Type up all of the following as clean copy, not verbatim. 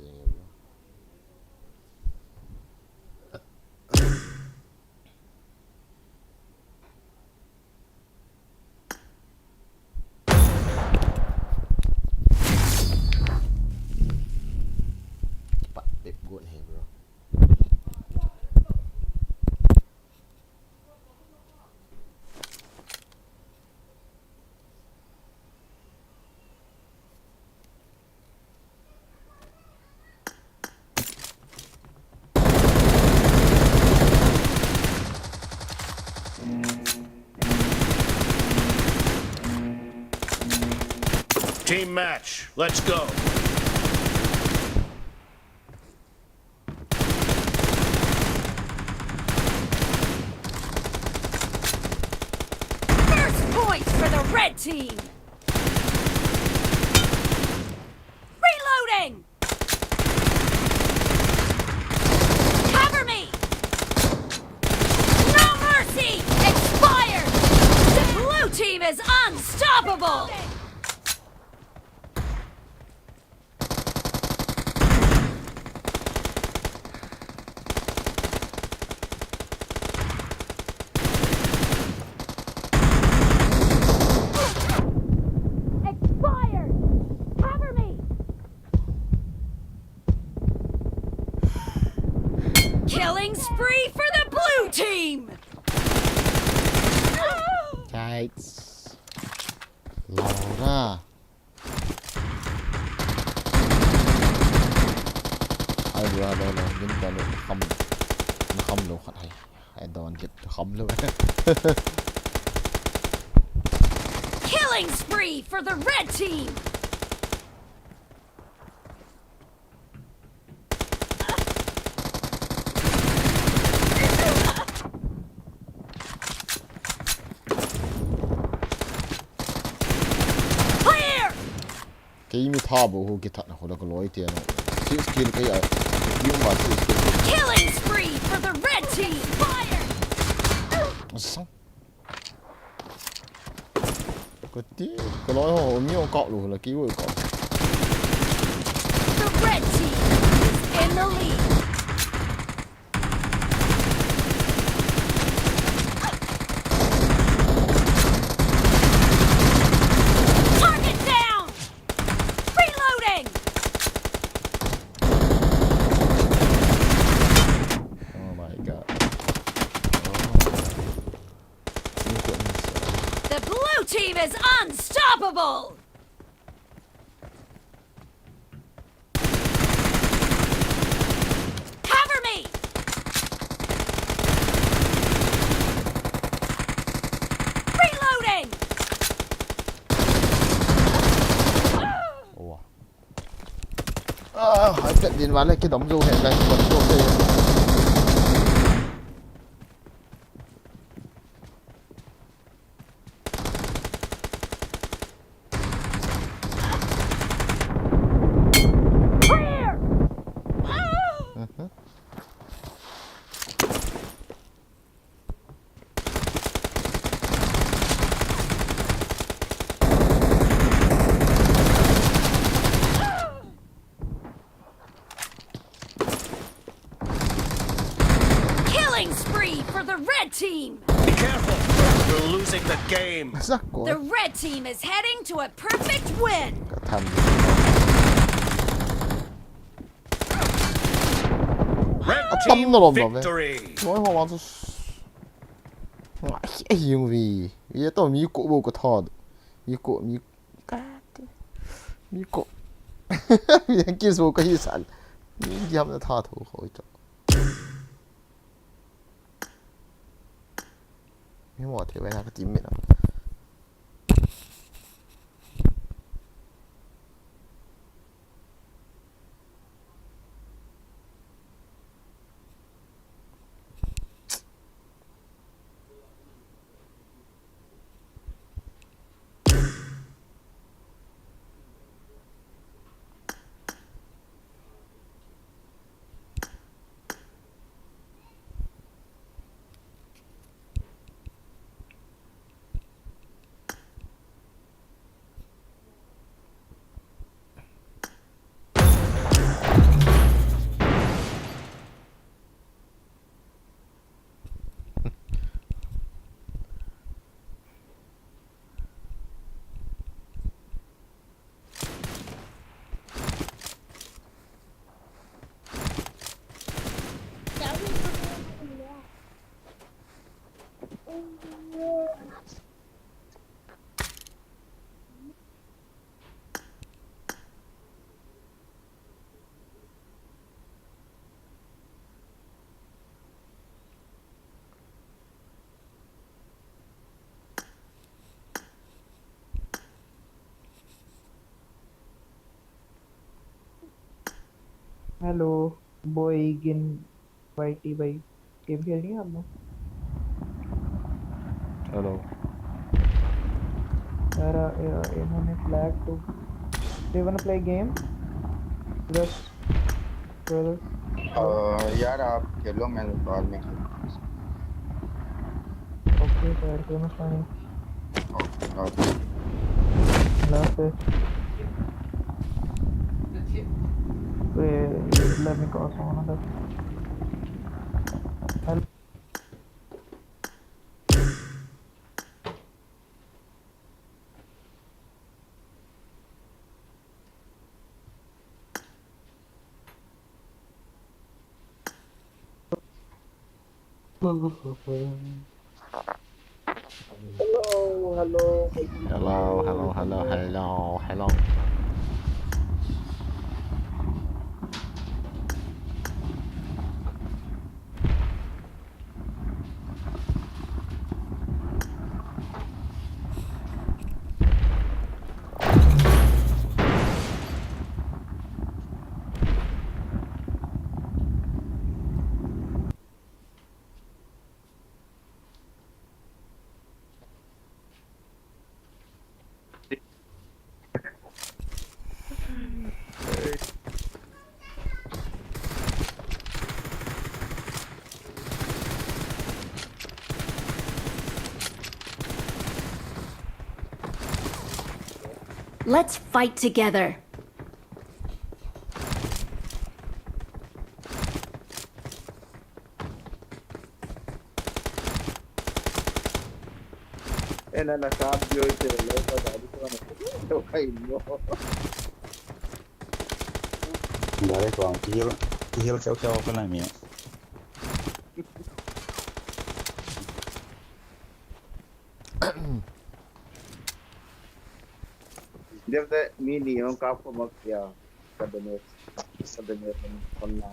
되냐 bro. Cepat beb good nih bro. Team match, let's go. First points for the red team. Reloading. Cover me. No mercy. Expired. The blue team is unstoppable. Expired! Cover me! Killing spree for the blue team! Yikes. Laura. Ai bro đây là những cái nó không đủ khát hay. Ai đòn chết không luôn. Killing spree for the red team! Clear! Cái mi thả bộ hồ cái thật nào có lỗi tiền nó. Six kill cái ấy. Nhưng mà six kill. Killing spree for the red team! Fire! Sao? Cái lỗi hồ nhiều cọ luôn là cứu rồi cọ. The red team is in the lead. Target down! Reloading! Oh my god. The blue team is unstoppable! Cover me! Reloading! Ủa. Hỏi trận điện ván này cái đống du hẹn này vẫn ok. Clear! Killing spree for the red team! Be careful, we're losing the game. Rắc quá. The red team is heading to a perfect win! Cả thằng. Red Tâm team nó lồm vào vậy. victory. Nói hoa vào ai hiền vì bây giờ mi cổ bộ của thọ mi cổ mi cổ mi đang kia số cái gì sản mi dám nó thọ thủ khỏi cho mi mỏ thì vậy là cái tím mình hello boy गिन YT भाई game खेलनी है आपने hello यार इन्होंने flag तो they want play game yes brother यार आप खेलो, मैं बाद में खेलता हूँ। ओके सर कोई मसला नहीं ओके ओके। अल्लाह हाफिज़ let me call someone else hello hello hello hello hello hello hello Let's fight together. Ela na sabe de hoje, ela vai dar de quando eu caí no. Dari tuang kihil keo ka na mi. Deve ter mini um carro como que é cada mês online.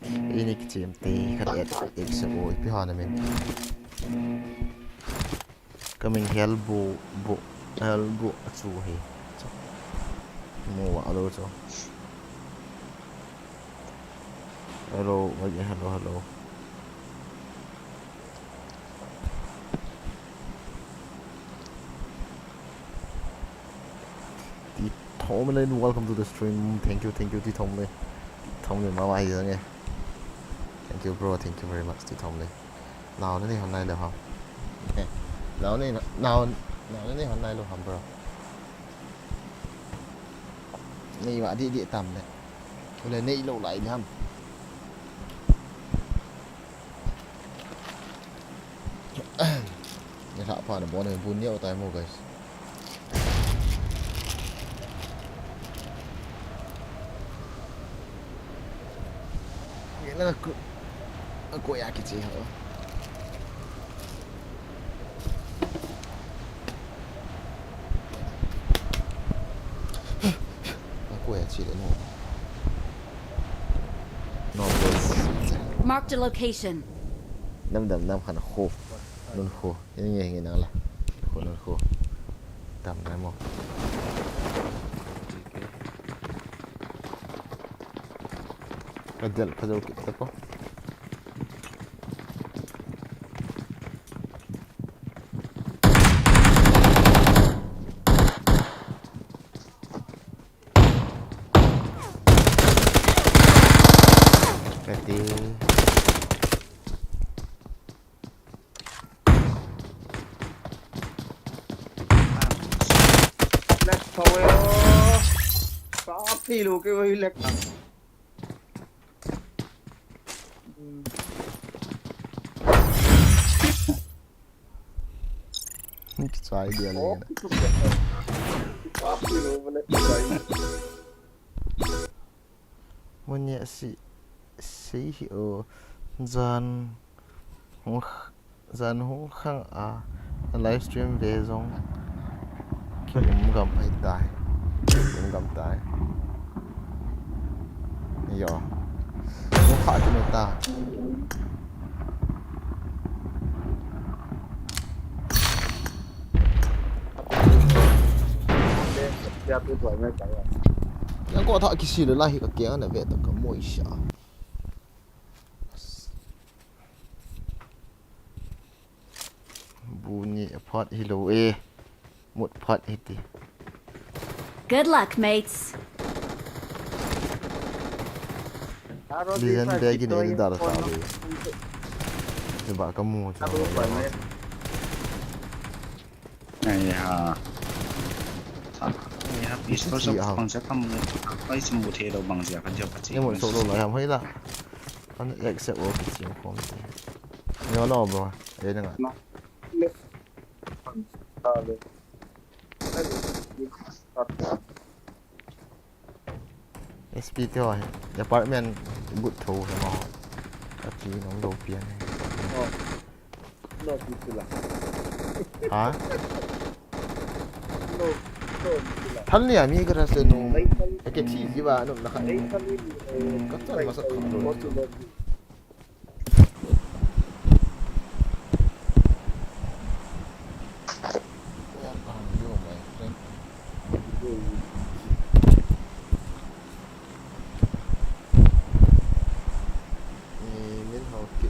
ini kecil teh kan ek sebo ipi hana min coming helbo acu he mo alo cho hello wajah hello Ti Tomlin, welcome to the stream. Thank you Ti Tomlin. Tomlin mà bài rồi nghe. Thank you bro, thank you very much Ti Tomlin. Nào nữa đi hôm nay được không? Nào nữa đi hôm nay được không bro? Này bạn đi địa tầm này. Tôi là nãy lâu lại đi không? Nhà thọ phản là bọn này vun nhiều tại một guys. Nghĩa là cô ya cái gì hả? Cô ya chỉ đến một. Marked a location. Năm khăn khô. Luôn khô. Ini nghe nào là khô. Tầm này một. Padel kita po. Pwede. Let's go. Kapi lo ke wahi लगता. Cái idea lên. Kapi lo boleh try. Muốn sĩ ở dàn hông khang livestream về dòng kiểu gầm hay tài gầm tài giờ nó phải cho người ta Siap itu banyak saya. yang ko tha kisi le lahi ka kya na ve ta ka moi sha bunyi pot hilo mut pot hiti Good luck, mates. Lisan bagi ni dar ta be coba kamu coba này pistol sắp bằng sẽ thăm cái chim bút thế đâu bằng gì cái điều phát triển nhưng mà số độ lại không thấy là anh accept ở cái chuyện không nhớ nó bro đây nè SP thôi apartment bút thù hay mà các chị nó đầu tiên hả thân này mi cái là nó cái chi gì vậy nó là cái chân mà sao không rồi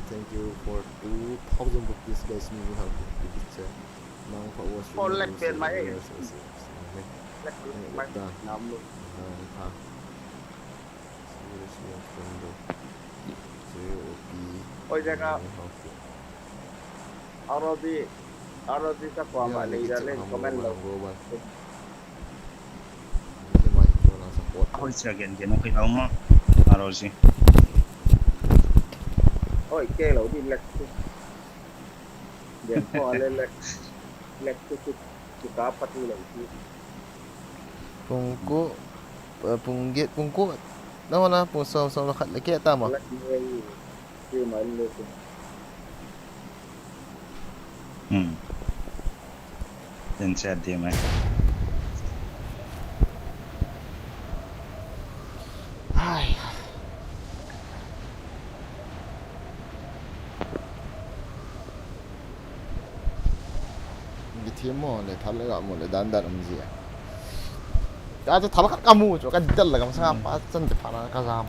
Thank you for 2,000 rupees guys. Me have the picture. Now for was Con lệch tiền máy. Lệch máy nằm luôn. Ôi Jack Arobi sa kwa mà lấy ra lên comment lâu. thôi sẽ kiện nó cái đâu mà rồi gì Ôi kê lâu đi lệch. Điện thoại lên lệch cá phát đi lâu chứ. Pungku nama na pung som lakat lagi tak mah. Lệch người chưa mà lên. lên xe đi mày Timur le thal ga mo le dan umzi ya ta thal kamu jo kan dal la kam sa pa chan de phara ka gam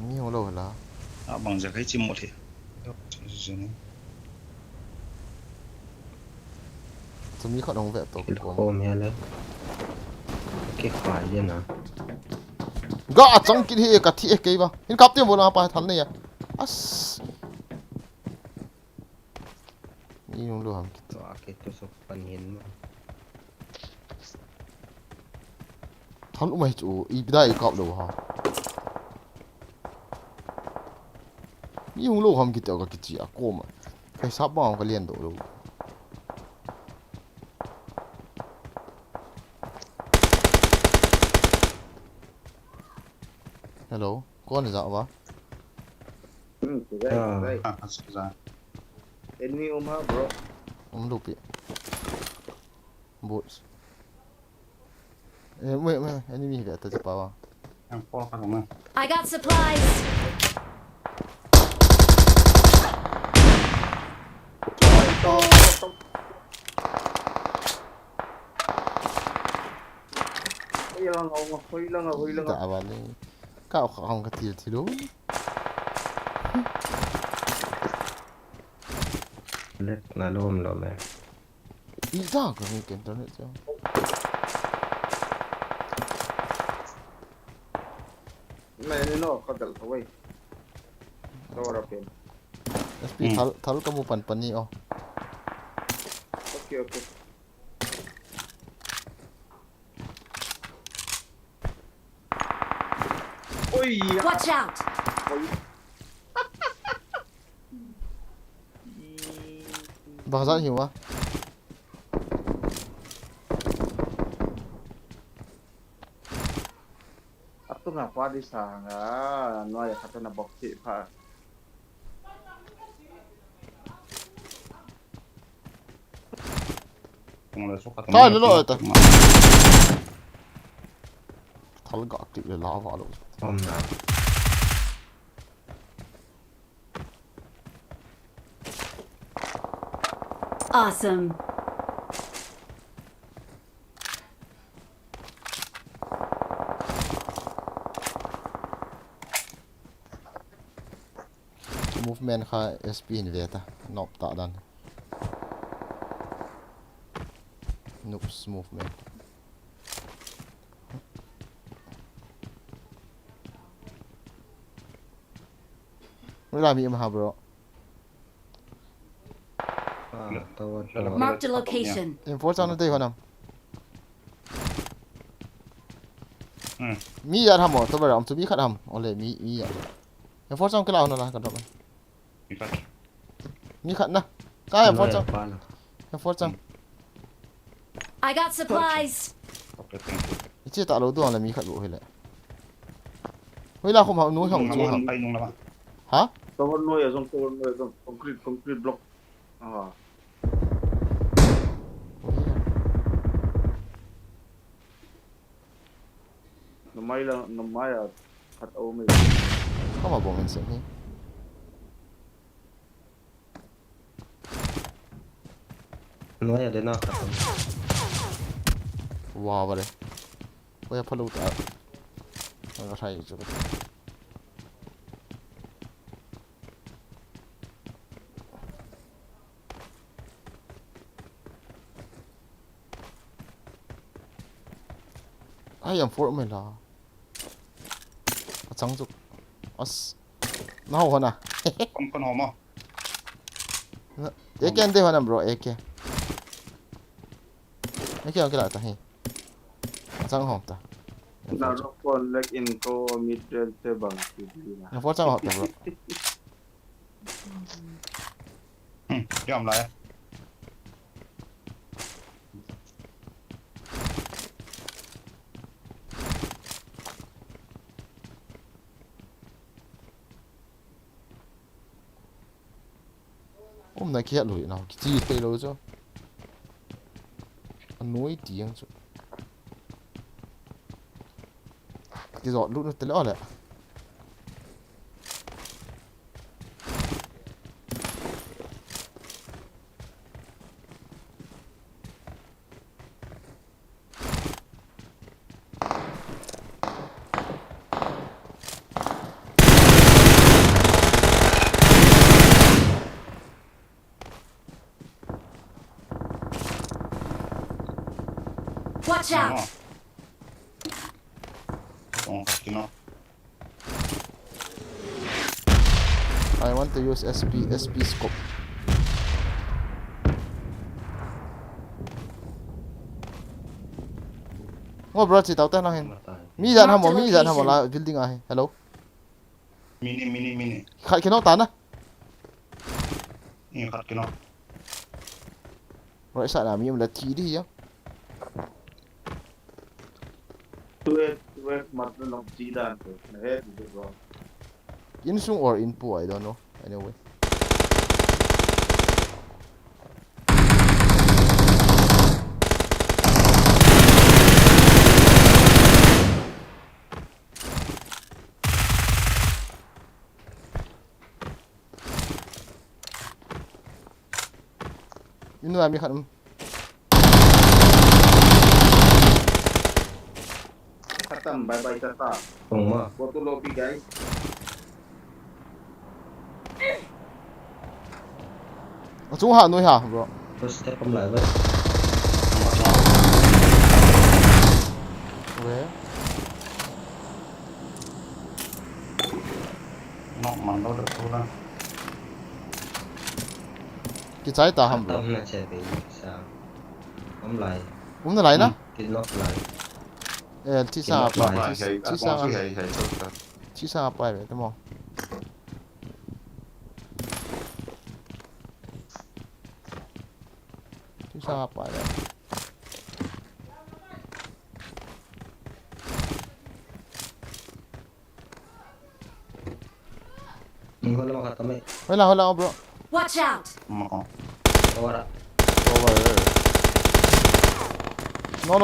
ni ho lo la bằng giờ cái chim một thì chúng mi kho dong ve to ko ôm nha lấy cái khoai đi nè ga chang ki he ka thi ke ba hin kap te mo la pa thal ne ya as ni ho lo ham to cái tôi sụp phần hiền mà thal umai chu I bidai kap lo ha ni ho lo ham ki te ka ki chi a ko ma kai sap ba ka lien do lo hello con dạo ba Đây. ra Enemy ha bro. lupi bots wait enemy di atas bawah em có cái không I got supplies. Huy lăng tak apa ni kau orang kecil tidur lấy là lôm rồi mẹ bisa ke mungkin internet tu Này nó có thật thôi. Đâu ra tiền. SP thal kamu pan ni oh Ok. Ôi Watch out. bahasa hiểu ah Aku ngapa di sana? No ya kata na boxi pa. không là số các thôi nó rồi ta thal gak aktif le lava lo ôm nào Awesome. movement ค่ะ SP นี่เวทนอบตาดัน noobs movement เวลามีมาหา bro ตัว Marked a location. enforce นั่นได้คนนั้น Hmm. มีอย่าทำหมดตัวแบบผมจะมีขัดทำเอาเลยมีอย่า enforce ก็เล่านั่นละกันทำไม Ikat. มีขัดนะใช่ enforce enforce I got supplies. Okay, thank you. ไอ้เจ้าตาเราตัวอะไรมีขัดบุ้ยเลยเวลาผมเอาหนูของจูครับ Ay, nung naman. ฮะ Someone know ya, someone know ya, some concrete block. Ah. Namaya at Ome. เข้ามาบอกมันเสียงนี้ น้อยอย่าได้นอกครับ ว้าวเลยเว้ยพลุตอ่ะมันก็ใช่จุดไอ้ยังฟอร์ไม่ละจังจุกอัสน่าหัวนะ Kon homo. เอเกนเดี๋ยวนะ bro เอเกนเอากี่ละตาเฮ้จังหอมตา Narokon like in ko middle tebang. ยังฟอร์จังหอมตา bro Yom lại. 我唔係企一類嗱，自肥佬咗，annoy tiếng chứ, cái giọt lúc nó tới đó lại, Watch out. Kaki no. I want to use SP scope. Ngô bro chỉ tao tên nào hen? Mi dàn hàm là building à? Hello. Mini. Khai cái nó tán á. Ini kaki no. Rồi sao là mi là chỉ đi á. Tuet matno long jidan ko. Head is wrong. In sung or in pu I don't know. Anyway. Inu làm gì khẩn? Khatam, bye bye tata. ตรงว่า Go to lobby guys. Chúng hạ nuôi hả bro? ตัวสเต็ปกำไรไว้ Okay. No, mandau dah pulang. Cái trái ta hầm ต้ bro. มน่าจะเป็นสาวกำไร Uống nó lại nè. กินนอกไหล Chỉ sang Cái apa? loại Chỉ sang apa vậy đúng không? Chỉ sang apa vậy? มึงคนละมาขัดทำไม Hola bro. Watch out. Mau. เพราะว่า Over there. No.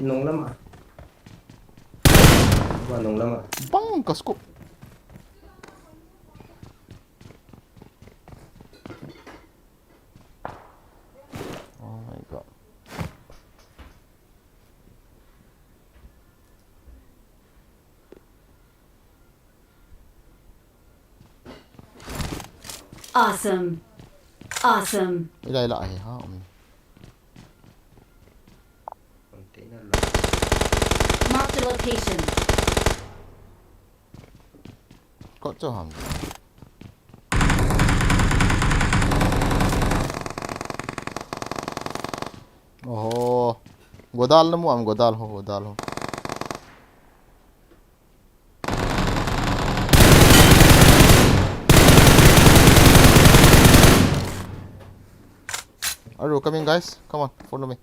นงแล้วมาว่านงแล้วมา Bang ka scoop. Oh my god. Awesome. Awesome. ไม่ได้ละไอ้ฮะ container Mark the location. ก็เจ้าหำโอ้โหgodal na mo am godal ho Are you coming, guys? Come on, follow me.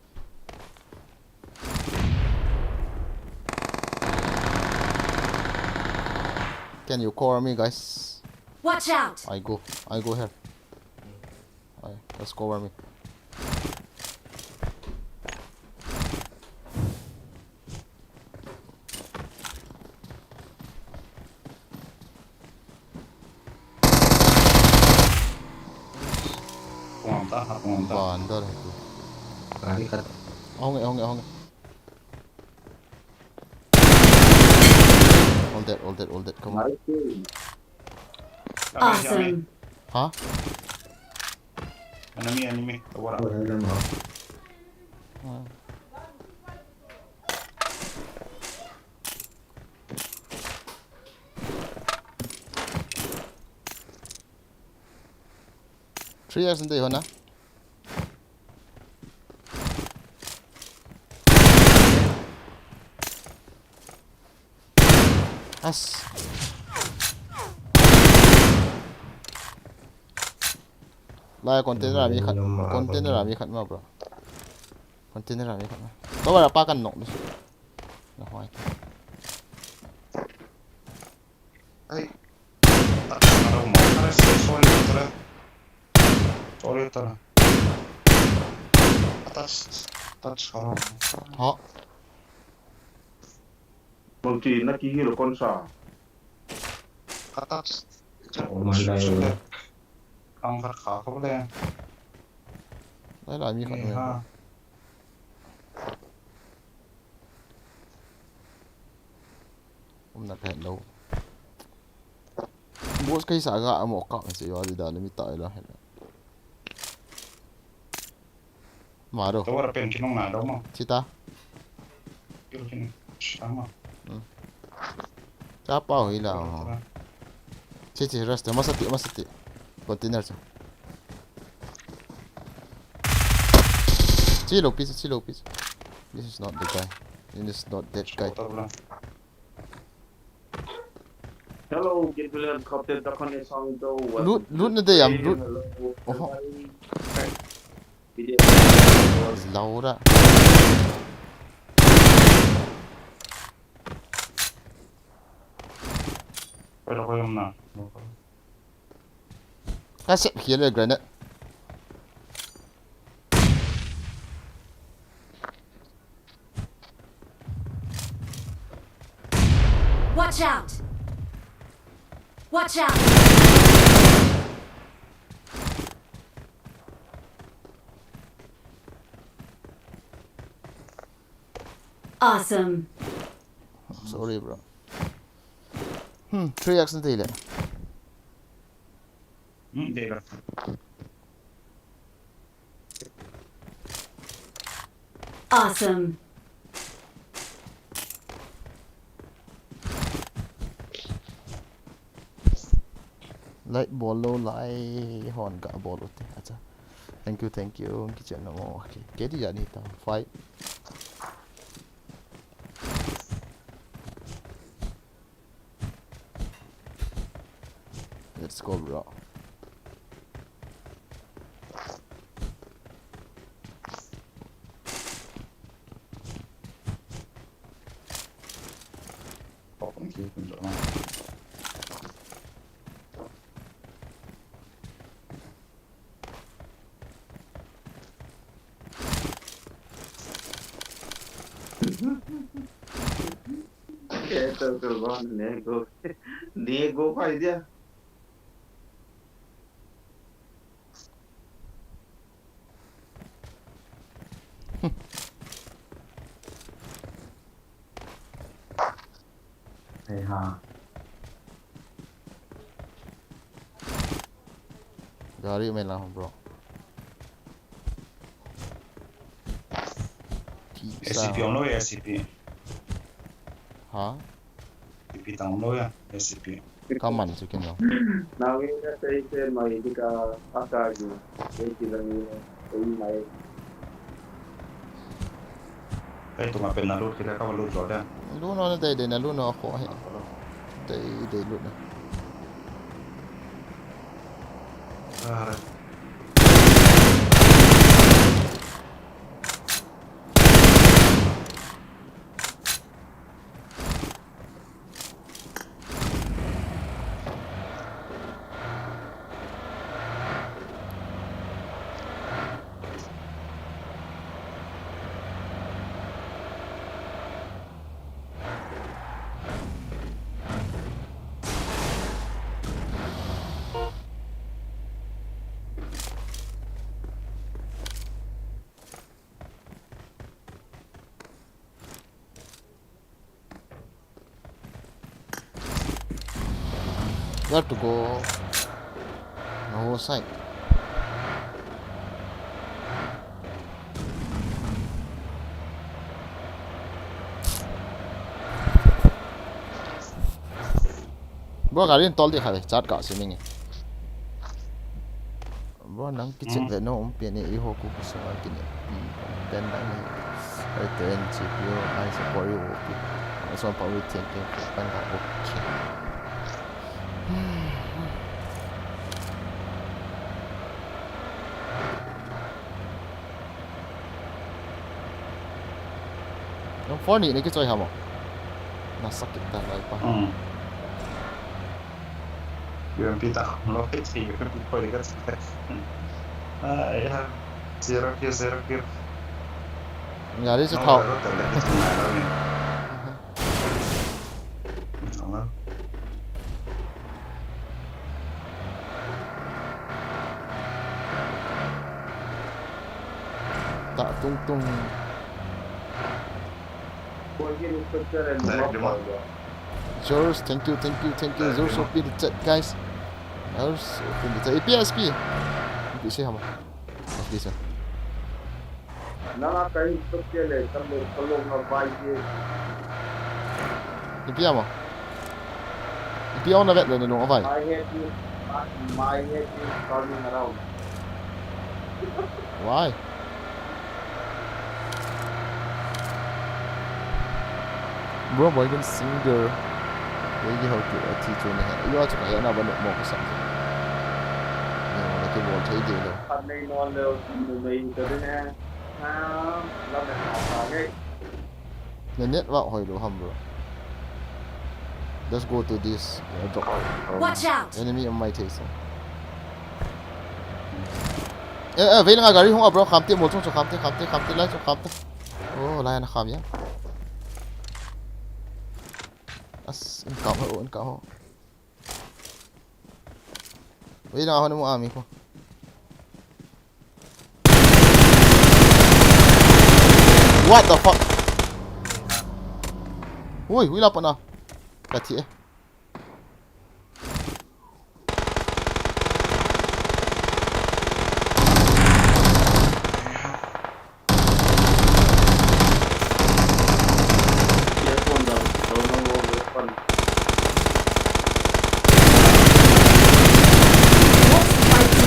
Can you cover me, guys? Watch out. I go here. Let's cover me. Bandar hai tu. kali kat Honge. All that. Come on. Awesome. Huh? Enemy. What? ada mau Three years hindi yun, ha? As. Lai container ami khat ma bro. Container ami khat ma. Có bao là pa kan nok đi. Là hoài. Ay. Araw mo. Sorry tara. Atas. Touch araw. Họ. Bang chỉ nó ký là con sò. Atas. Malay Angkat kakak boleh. Lai là ami khat ma. Ha. Hôm nay hẹn đâu. Bos kai sa ga amo ka se yo di da mi tai la hẹn. Maro. Tahu apa yang kinong na daw mo? Chita. Yun. Sama. Chapa ho ila. Chi rasta masati. Container sa. Chill piece. This is not the guy. This is not that guy. Hello, get William Copter the con song do. Loot na day am loot. Oh. Video. Laura. Pero ko yung na. Kasi here granite. Watch out. Watch out. Awesome. Sorry bro. 3x na tayo. Data. Awesome. Light bolo lai hon ka bolo te. Acha. Thank you. Kitchen na mo. Okay. Kedi jani ta. 5. Let's go bro. Thank you. Ito ko nego. Nego ka idea. hay ha Gari main lang bro. SCP ông nói SCP. Hả? SCP tao nói à SCP. Kaman sih kena. Now we are saying my dika akagi. Eki lang yung may Cái tụi mà bên nào lúc thì đã có lúc rồi đó. Lu nó đây đây là lu nó khó hết. Đây đây lu này. À, We have to go. No side. Bro gari tol di khai chat ka sini. Bro nang kitchen de no umpi ni iho ku ku sa kini. Den nang ni. Ai ten CPU ai support you. So pa we thinking pan ka okay. Nó phó nị này cái chơi hả mà nó sắc kịch ta lại pa. UMP tao nói thì UMP coi cái gì. À, yeah. Zero kill. Nhà đi sẽ thọ. Tạ tung tung. George, thank you. George open the chat, guys. George open the chat. APSP. Bisa hả mà? Bisa. Nala kahi tukele tambe kolong na baye. APS mà? APS nó vẹt rồi nó phải. My head is turning around. Why? Bro boy can singer. Để gì hậu cửa thì chỗ này. Yêu cho cái nào vẫn được một cái sẵn. Nhưng mà cái bộ thấy gì đâu. Anh này non đều mình từ đây nè. Làm được học cái. Nên nhất vào hồi đồ hầm bro. Let's go to this drop. Watch out! Enemy on my taste. Vậy là gari không bro, khám tiếp một trong số khám tiếp lại trong khám tiếp. Oh, lại là khám nhá. Anh cậu hả? Vậy là họ mua ami không? What the fuck? Ui, huy lapa na. Kati eh.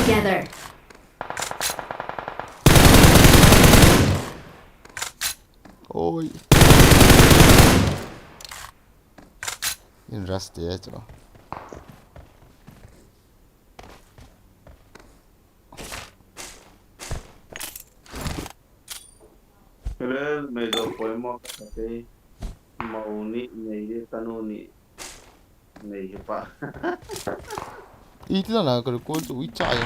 Together. Ôi. In rust ya chứ. Kaya medyo poemo kasi mauni may tanuni may pa. Ít là cái cô chú chạy.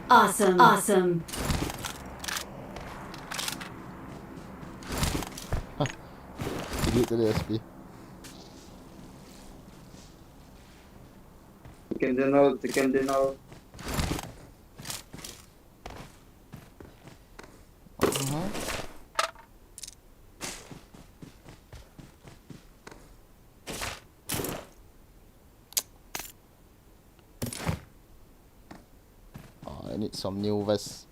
Awesome. Awesome. Delete the SP. Chicken dinner. Oh, I need some new vests.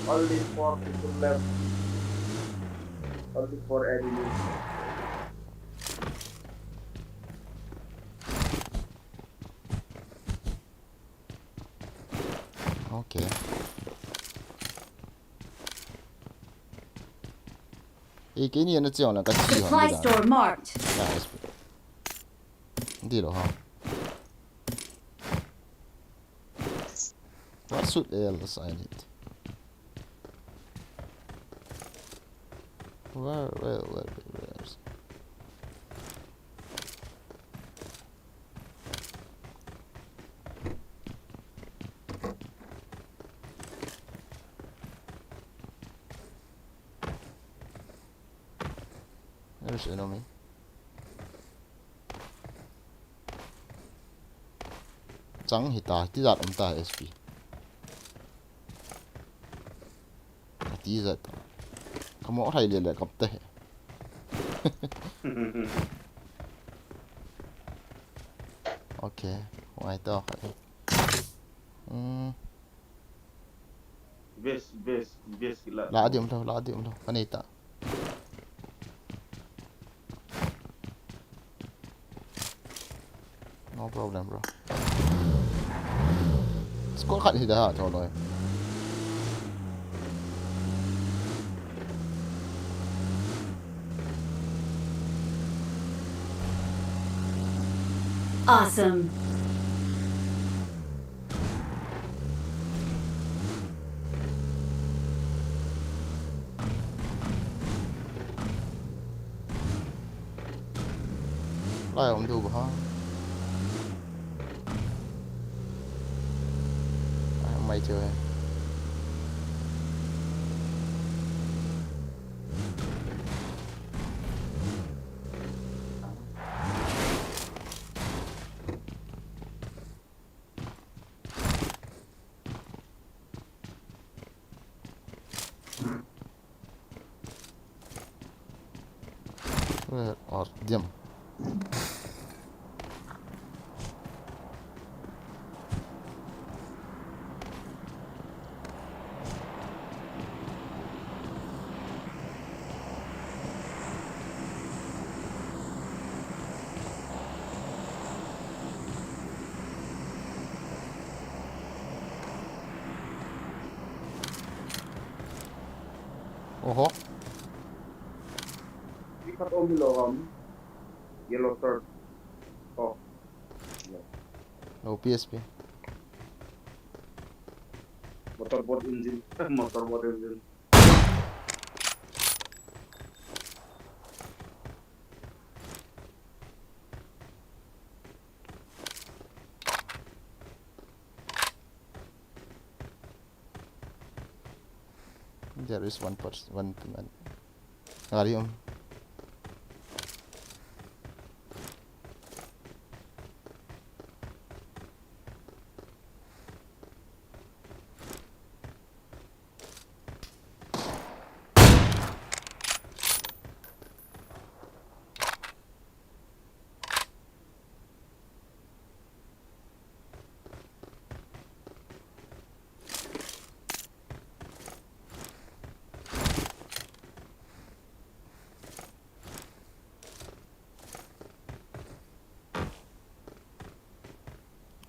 Only four people left. Only four enemies. Okay. Eh, 幾年都知我兩個黐行 Supply 嘅 store marked. SP。呢度嚇。What should else I need? Where's There's enemy. Chẳng hita, tí giật ta SP. Tí giật. Không có thầy liền lại gặp tệ. Ok, ngoài to phải. Base gila. Lá điểm đâu. Cái này ta. No problem, bro. Score khát thì đã thôi rồi. Awesome. Lại ông thu hả? Mày chơi. Where are them? Oh, Ikat om below yellow shirt. Oh. no PSP. Motorboat engine. Motorboat engine. There is one person, one man. Arium.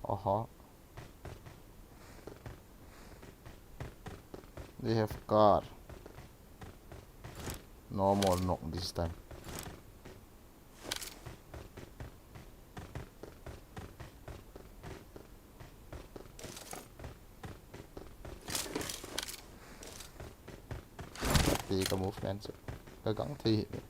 Aha. They have car. No more knock this time. Thì có movement chứ. Cố gắng thi hiện.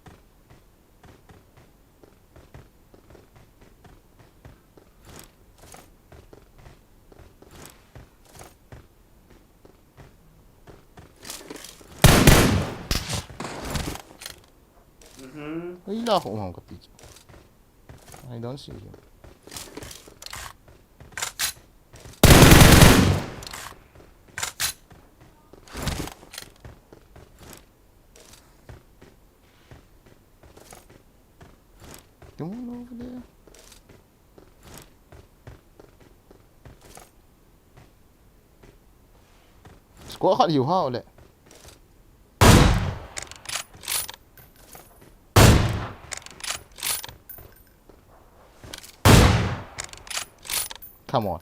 Ý là không có tí chứ. I don't see him. Đúng over there. Squad họ hiểu hao lệ. Come on.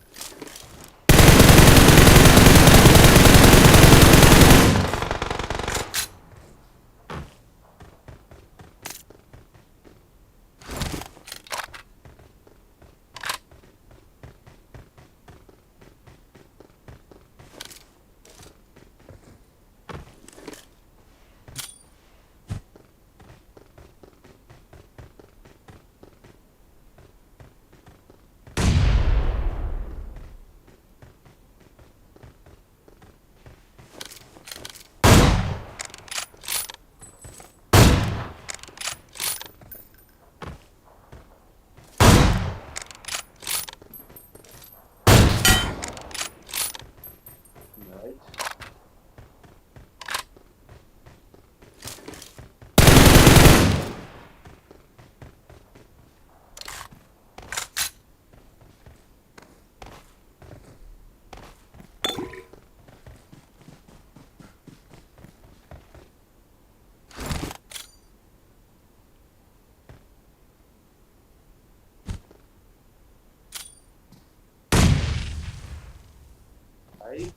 Đấy.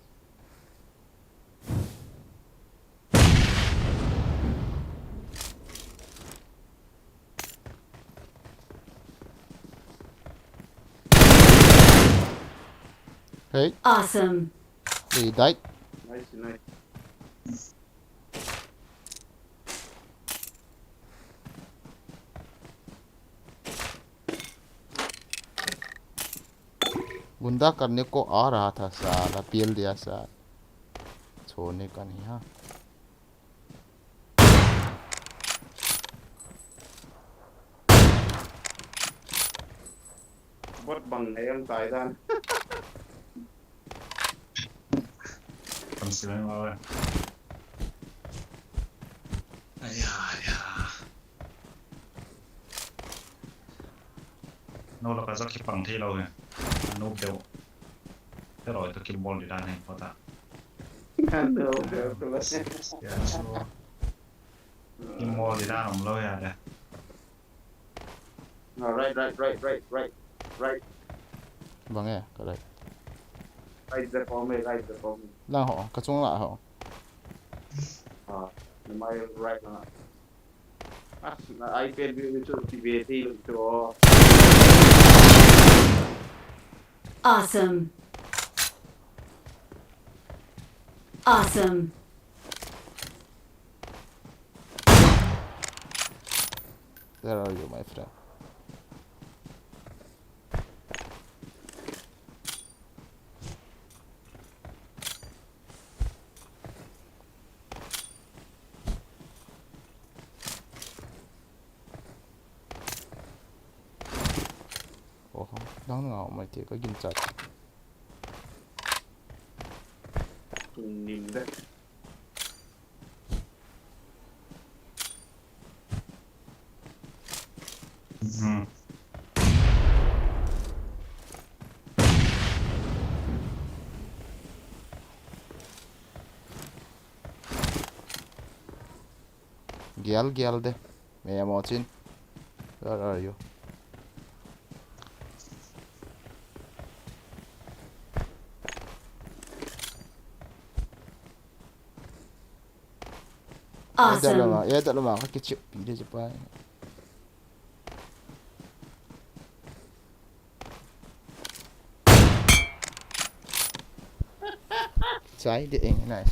Hey, Awesome. they died. Nice, nice. गुंडा करने को आ रहा था साला पेल दिया साला छोड़ने का नहीं हाँ Bot bằng này em tải ra. Còn xíu anh ơi. Ai da. Nó là cái giấc khi bằng thi lâu rồi. Nó đều. Thế rồi tôi kiếm ball đi ra này có ta. Được, được. Yeah, so. Kiếm ball đi ra nằm lâu à đây. Right. vâng nghe cái đấy Right the for me, right the for me. đang họ cái xuống lại họ My right now. I can be to TVT to Awesome. Awesome. there are you my friend ủa không đáng ngờ mày chỉ có dinh chặt nhìn đấy. geldi mẹ Martin where are you Awesome. Ya tak lama kaki chip dia cepat. Trái điện nice.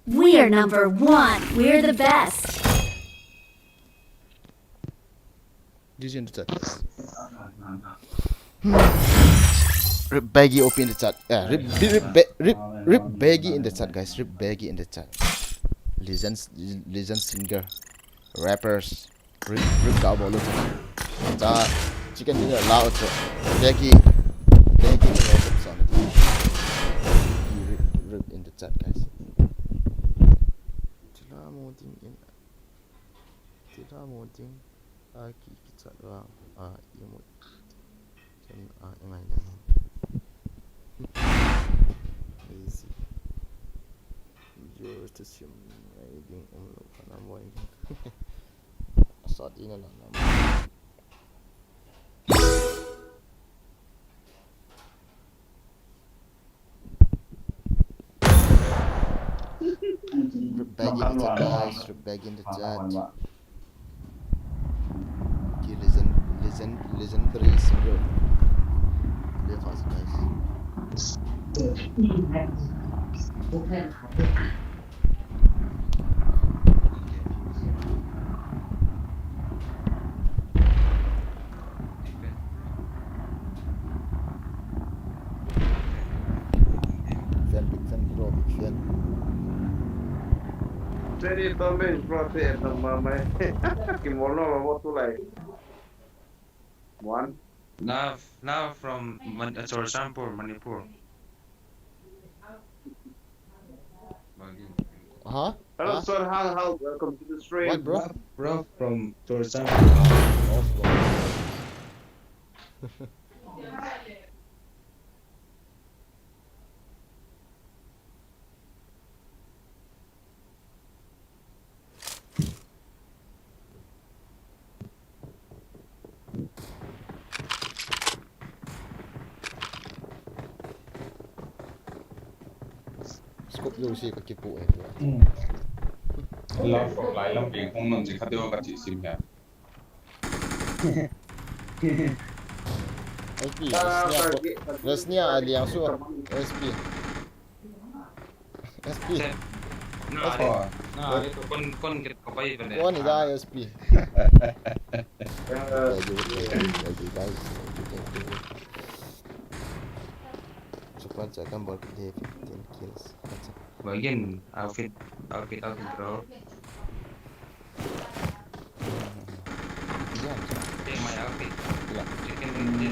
We are number one. We're the best. Using the chat. Rip baggy OP in the chat. Yeah, rip baggy in the chat, guys. Rip baggy in the chat. Legend singer, rappers. Rip gạo bộ luôn. Cha, chicken dinner loud so. Baggy in the chat. Rip in the chat, guys. Tidak modding. Kaki kita doang. Imut. Yang lain. Easy. Just assume riding karena mau ini. Saat ini lah nama. Bag in the chat, guys. Bag in the chat. Legendary singer. Lihat fast, guys. Big fan bro, big fan. Jadi também protein nama mai. Kimono lo tu lai. One. Now from Chorasampur, Manipur. Huh? Hello sir, how welcome to the stream. What, bro? Bro from Chorasampur. Scope lu sih kaki pu eh. Love from Lai Lam Ping Hong Nam chỉ khát tiêu cả chỉ sim nha. SP, resnya ada yang suruh SP. SP. Nah, itu kon kita kapai benda. Oh, ni dah SP. Thank you guys. Cepat jangan buat dia 15 kills. Bagian outfit bro. Yeah. Take my outfit. Yeah. You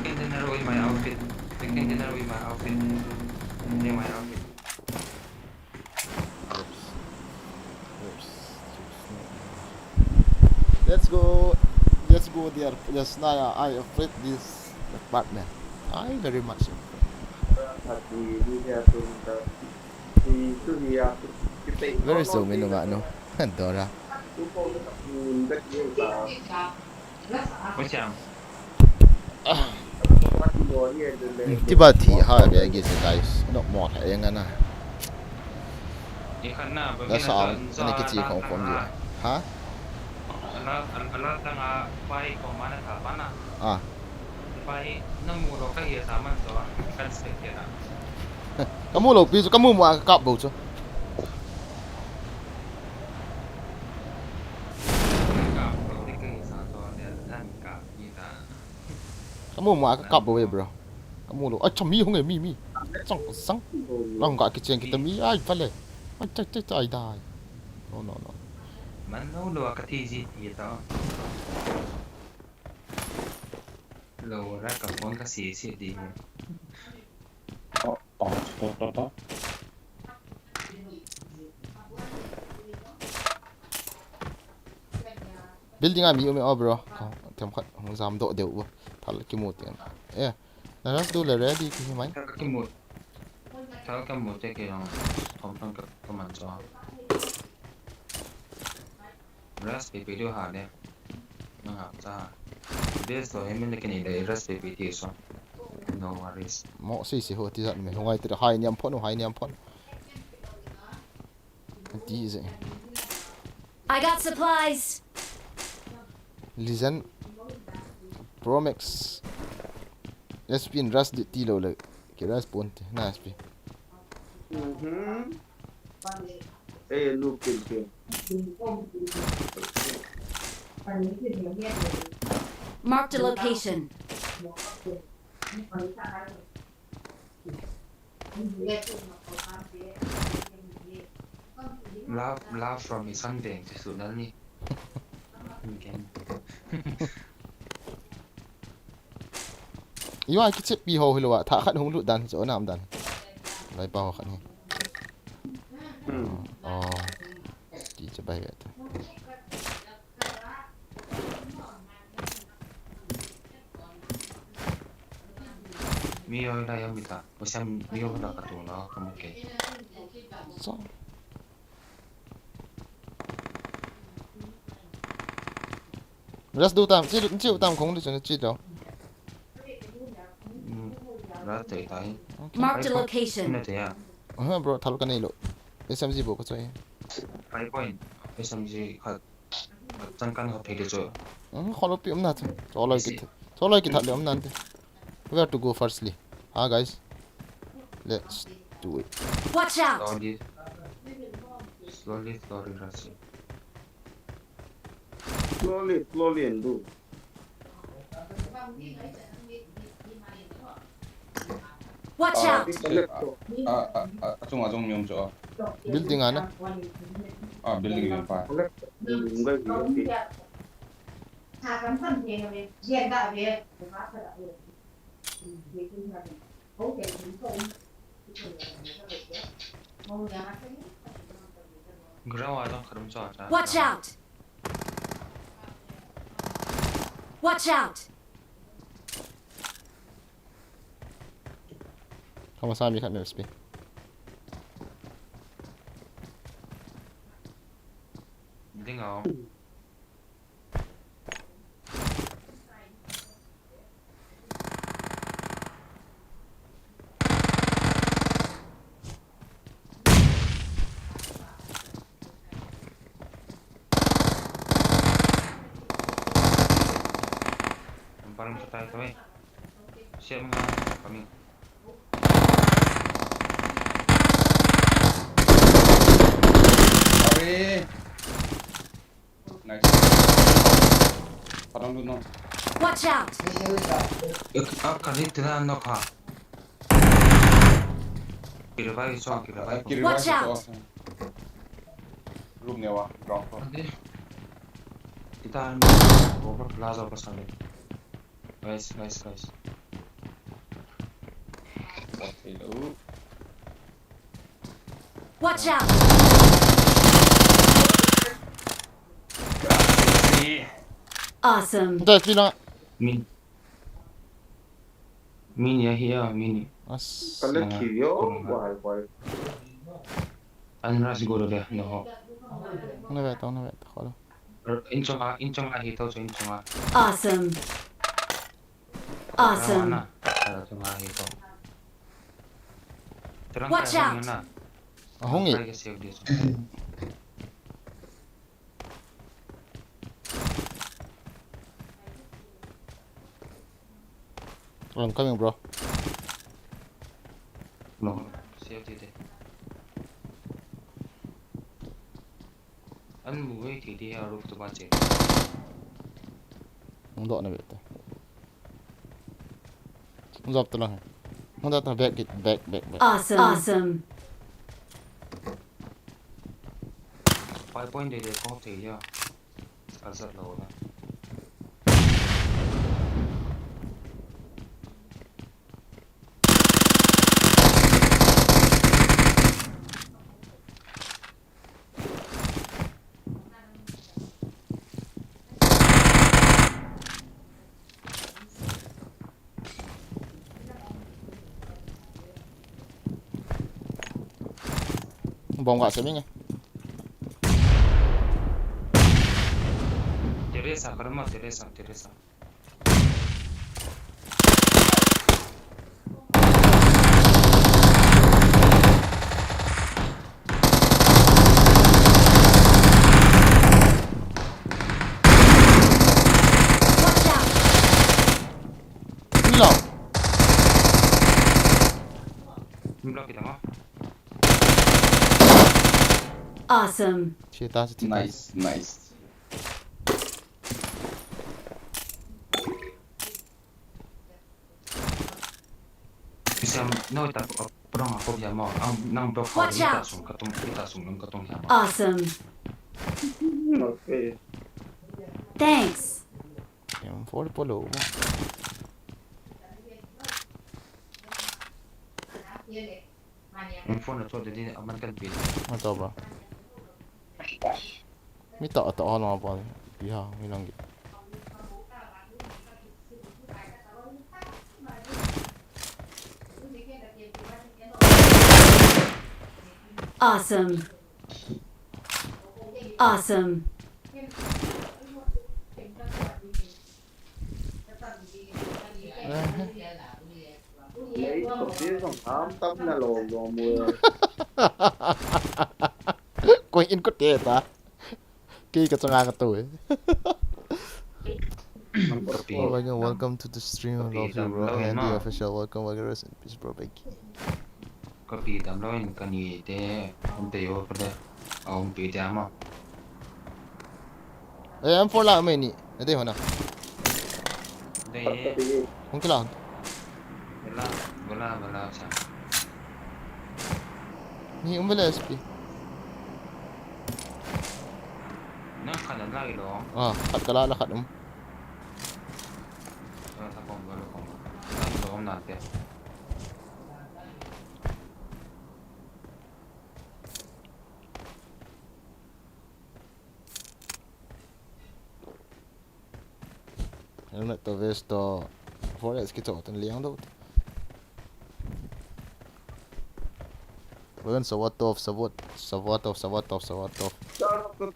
can dinner with my outfit. You can dinner with my outfit. Take my outfit. Let's go there. Yes, Naya, I afraid this partner. I very much afraid. Very so many no. Dora. Macam. Tiba ha be guys guys. Not more yang ana. Ikan na. That's ini kecil confirm dia. Ha? Alat tanga pai ko mana ka mana. Pai namu lo ka hiya saman so kan sekira. Kamu lo pisu kamu mau kap bau so. Kamu mau kap bau ya bro. Kamu lo. Macam mi hong mi. Sang. Lang gak kecil kita mi ai pale. Cai dah. No. Mana lo ka tiji itu. Lo ra ka pon ka si di. Building ami bro. Tem khat hong zam do deu. Thal ki mut yan. Now let's do the ready ki mai. Cái một sao cái một cái kia không cái mặt cho rest cái video hả nè nó học ra this rồi em lấy cái này để rest cái video so no worries Mo si ho ti zan me hongai ti hai niam phon hai niam phon. Ti ze. I got supplies. Listen. Pro Max. SP and Rust di tilo like. Kira ponte. Na SP. Look it. Marked a location. Love from มีซ่อนแดงที่สุดแล้วนี่มีแกน Iyo ai kitse pi ho hilowa tha khat hung lu dan so nam dan. Lai pa ho khat ni. Oh. Ti che bai ta. มีอะไรยังมีตาเพราะฉันมีอะไรกับตัวเราก็ไม่เก่ง So. Just do tam, chi tam khong de chen chi do. แล้วเตะตาย Marked a ที่ location. นั่นเตะ Bro, thal kan ni lo. SMG bo ko choi. ไปก่อนไปสมัยเขาจังกันเขาเพลย์จ่อ Kholo pi amna cha. Choloi ki thal amna ante. We have to go firstly. Guys. Let's do it. Watch out. slowly Rasi. Slowly and do. Watch out. Atung yung jo. Building ana. Building yung pa. Watch out. Watch out. Kama sami khat mer spi. Hindi nga ako. Parang sa tayo kami. Siya mga kami. Nice. Parang doon no. Watch out. Kalit na ano ka. Kirabay so kirabay. Watch out. Room niya wa. Ground floor. Hindi. Kita over plaza pa sa amin. Guys. Hello. Watch out. Awesome. Dai pi na. Mini here, mini. As. Collect yo. Why? Ano na siguro dia, no. Na vet, kholo. Inchong ahito so inchong. Awesome. Awesome. Watch out. Hongi. I'm coming, bro. No, safety there. Anh muốn thì đi ở roof to ba chế. Không dọn này vậy. Không dọn tao không dọn tao back. Awesome. 5 point để có thể nha. Ở rất lâu đó. Bom gak sih minyak. Teresa, karma Teresa. Blok kita mo. Awesome. Cita sa tita. Nice. Bisa no ita perang ako biya mo. Ang nang blok ko Watch out. kita sung ng katong ya mo. Awesome. Okay. Thanks. Yung 4 polo mo. Ang phone na to din aman kan pin. Ito bro. May tao lang pa. Yeah, may lang. Awesome. Awesome. Lấy một tiếng còn thám tóc na lồn còn mưa. Quay in có tệ ta. Kỳ ka nga ka to eh. Oh my god, welcome to the stream. I love you bro. Andy official, welcome, rest in peace bro. Thank you. Copy tam lo in kani te om te yo perde. Om pi te ama. Eh, M4 lang may ni. Ito yun na. Dai Kung kailangan. Wala sa. Ni umbala SP. Nang kanan lagi lo. Kat kalala kat mo. Sa kong galo kong. Ang lo om natin. Ano na to vesto. Forest kita åt en liang då. Vâng, sawat off. Sao có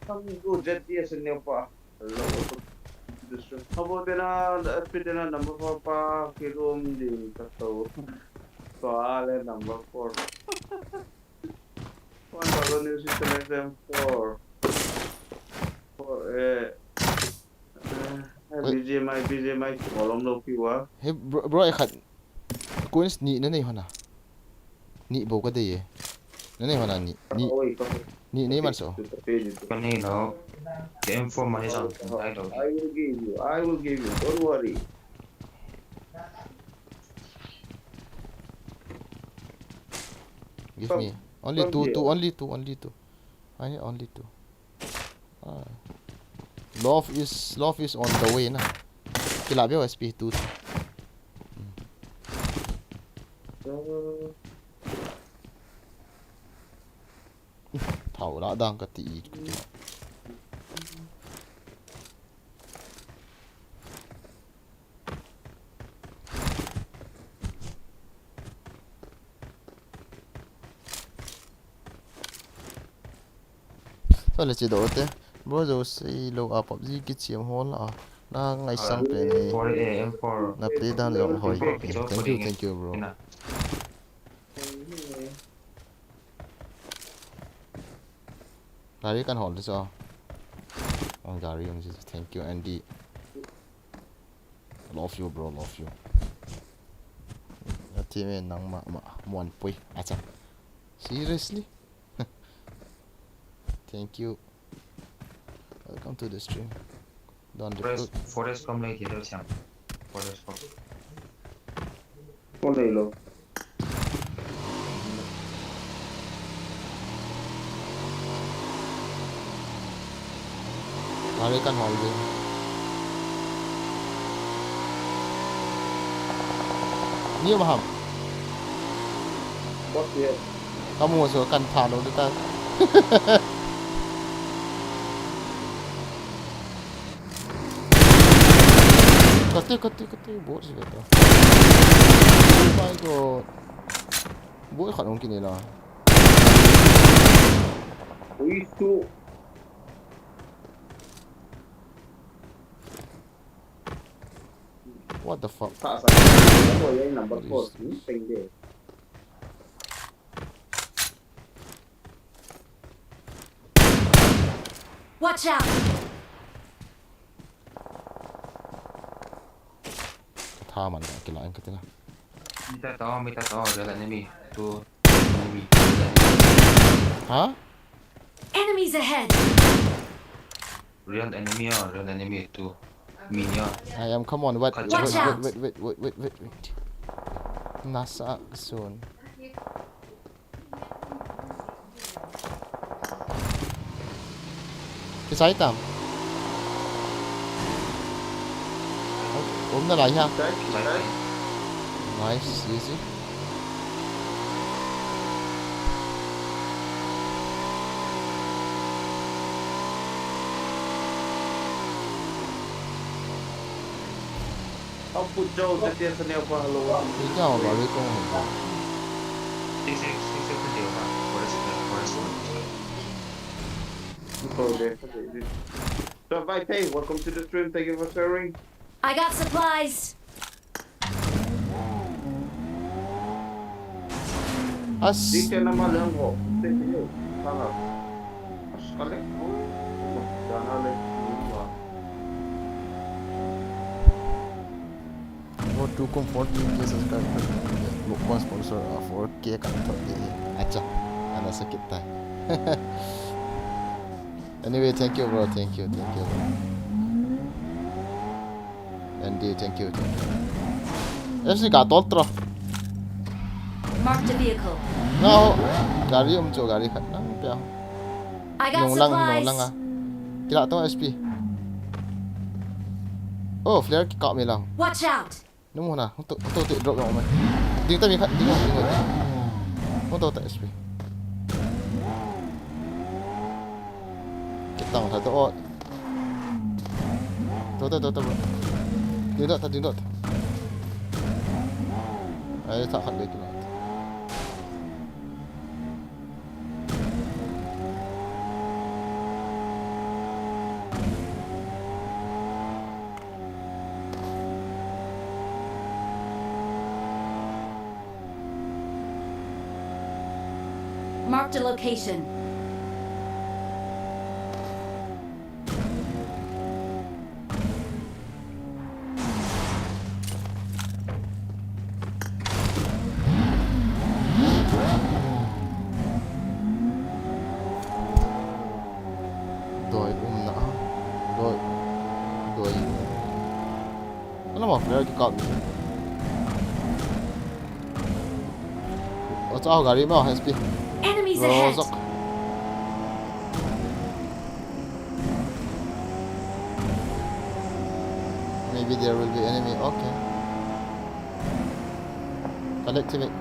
thằngกูเจ็ดเดียสเนี่ยป่ะเราเขาบอกเดี๋ยวนะพี่เดี๋ยวนะ number 4ป่ะคิดว่ามันดีกับตัวก็อะไร number 4 $1 new system FM4 BGMI kolom lo piwa Hey bro, ay khat. Coins ni na nay hona. Ni bo ka day eh. Nanay hona ni man so. Kani lo. The info money on. I will give you don't worry. Give me only two. I need only 2. Love is on the way na. Kilabi o SP 2. Thảo đã đang cái tỷ. Sao lại chỉ đổ thế? Bro rồi xây lâu à PUBG cái chiếm hôn là na ngày sang bên này. Na play down rồi hỏi. Thank you bro. Gary kan hold this off. Oh Gary, thank you Andy. Love you bro, love you. Your team nang one pui. Acha. Seriously? Thank you. Welcome to the stream. Don't Forest come like here siam. Forest come. Con này luôn. Gary kan hold this. Nhiều mà hầm. Bot here. Kamu masuk kan thalo kita. Kati buat sih kata. Oh my god. Buat kat mungkin ni lah. Itu. What the fuck? Tak salah. Apa yang number 4 ni pendek. Watch out! Tha man kilain ka tina. Mita to, ada enemy. Tu Huh? Enemies ahead! Real enemy or real enemy itu minion. I am, come on, wait. Watch out. Wait. Nasa soon. Cái giấy tầm. Ốm nó lại ha. Nice, easy. Ông phụ châu sẽ tiền sân neo qua hello. Đi cho vào cái con hồn. Six dia pak. Forest. So Vipay, welcome to the stream. Thank you for sharing. I got supplies! As. Di ka naman lang ho. Thank you. Sangat. Sekali. Jangan leh. What to comfort me ke subscriber. Bukan sponsor 4K kan tak dia. Acah. Ana sakit tai. Anyway, thank you bro. Thank you. Andy, thank you. FC cả tốt rồi. Marked a vehicle. No, gari cho gari khat na pya. I got Nong lang supplies! ah. Kila to SP. Oh, flare ki ka mi lang. Watch out! Nung na, untuk drop lang man. Ding ta mi khat ding. Untuk ta SP. Kita ngah tu oh. Tu. Ding dot. Ai tak khat lagi. Marked a location. Doi na. Doi. Ano mo flare ki ka mi. O tao gari mo SP. Enemies ahead! Rozok. Maybe there will be enemy. Okay. Collectivate.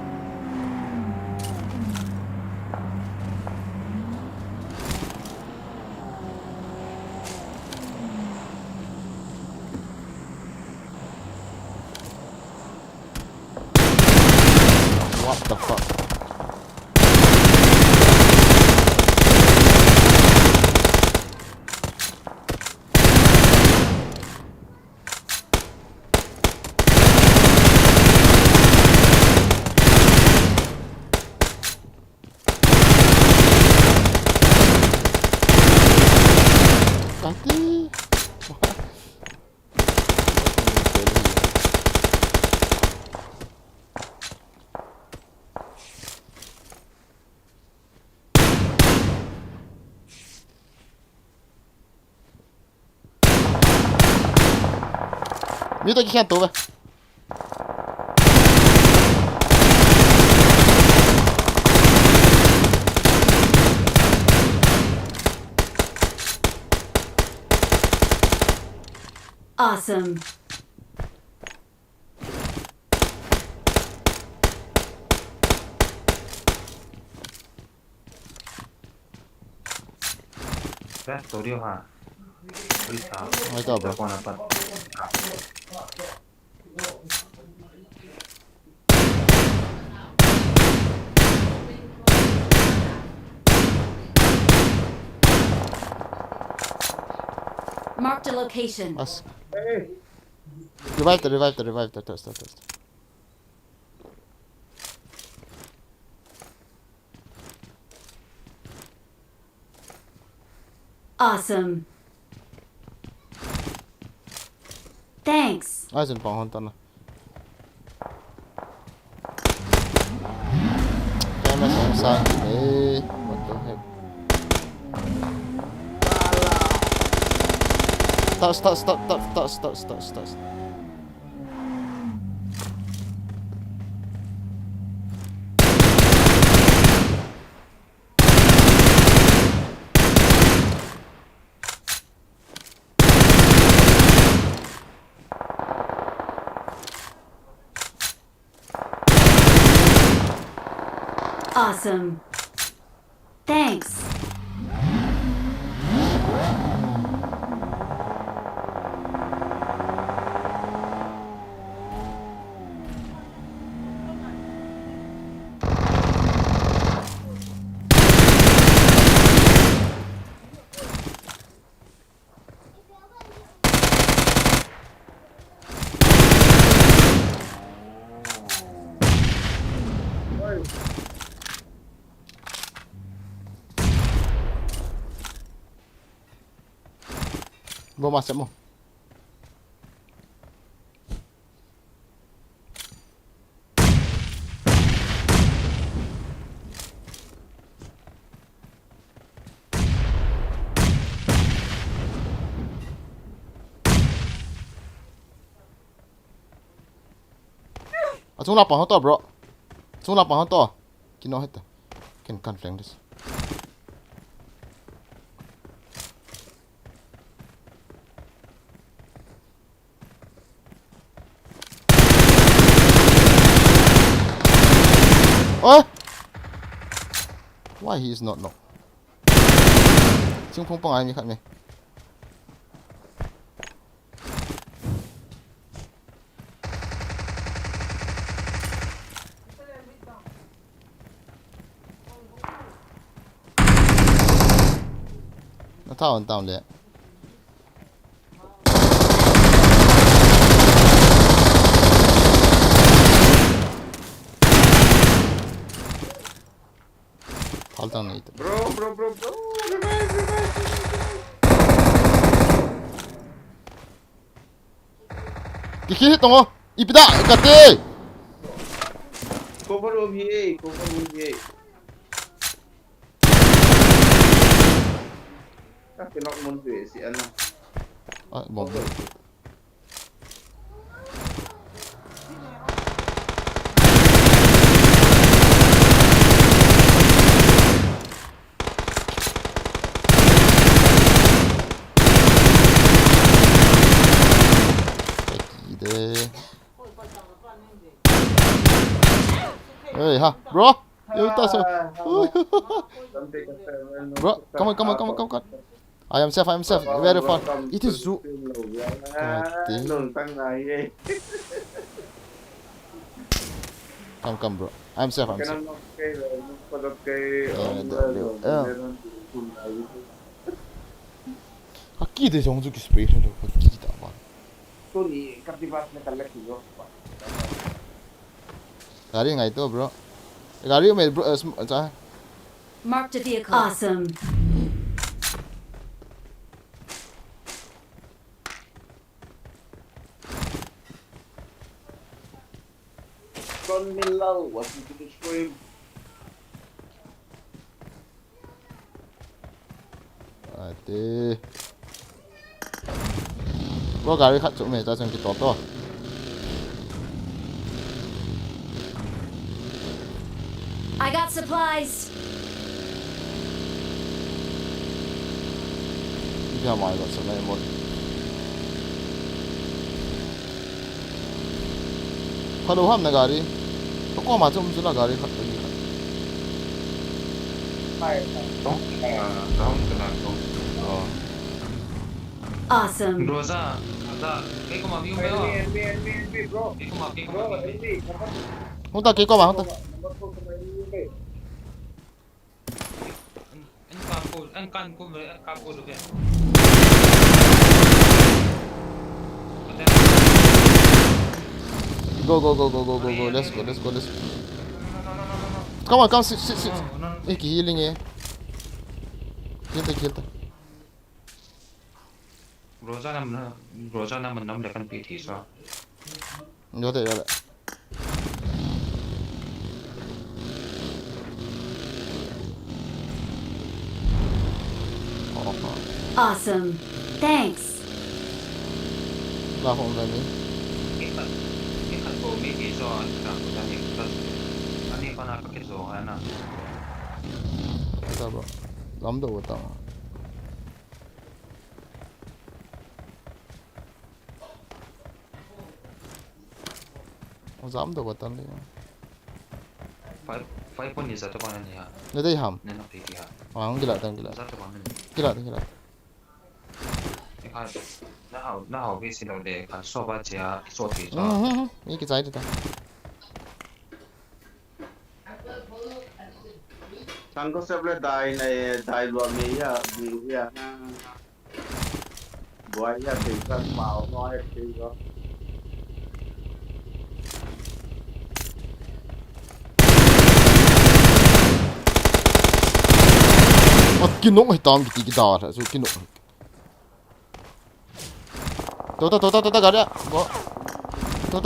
What the fuck? Kaki. Mute aqui cantou, velho. Awesome. Tu dia ha. Berita. Mai tahu bro. Apa dapat? Marked a location. Mas. Hey. Revive. Test. Awesome. Thanks. Asin pang honton na. Kaya mas inside. Hey, what the heck? Stop. Awesome. Thanks. Bro masuk mo. Chung lapang ho to bro. Chung lapang ho to. Kino heta. Can flank this. Oh! Why he is not knocked? Chung phong phong ai mi khat me. Nó thao down there. Hold on, Nathan. Bro. Dikit tong ipida kate. Cover room here. Kinok mo si ano. Ah, bomb. Hey, ha, bro. You touch him. Bro, come on. I am safe. Very far. It is zoo. Come, bro. I'm safe. Kaki de 정수기 스프레이를 기다 봐. Tony, captivas na kalaki yo. Gari nga ito, bro. Gari may bro, Marked a vehicle. Awesome. Ron Millau was to destroy him. Ate. Bro, gari khát chỗ mày ra xem cái to. I got supplies. Đi ra ngoài gọi sợ này một. Kalau ham na gari. Ako macam sila gari khát lagi khát. Don't kena tu. Awesome. Rosa, ada. Kau kau mami umeh wa? NB, bro. Kau mami. NB. Không ta kia qua mà không ta. Anh can cô với anh can cô được vậy. Go. Let's go. Come on, sit. Iki healing eh. Kill ta. Rosa naman dekat PT so. Yo. Awesome. Thanks. ลาผมแบบนี้ ini kan bau miki so kan kita ikhlas ani kan apa ke so ana ได้บรอล้ำตัวต่อล้ำตัวต่อเลย fai pun ni satu panen ya นี่ได้ห nenek tiki ya ำอ๋อกีฬาตั้งกีฬา satu panen กีฬา 你看那好微信了的看说吧家说题 อื 说 มนี่กี่ใจดิตา Sang ko sa dai na dai lo mi ya mi ya boy ya thì các bảo nói thì có กินนกให้ตามกี่ดาร์สู้กินนกตัวกันเนี่ยบ่ตัว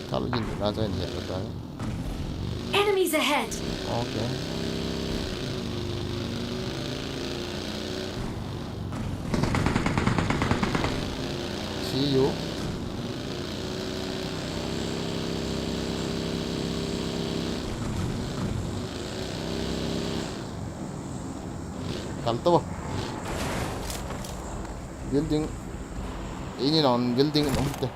ถ้าเรายิงน่าจะเห็นได้ Enemies ahead. โอเคSee you กันตัว building ini non building non te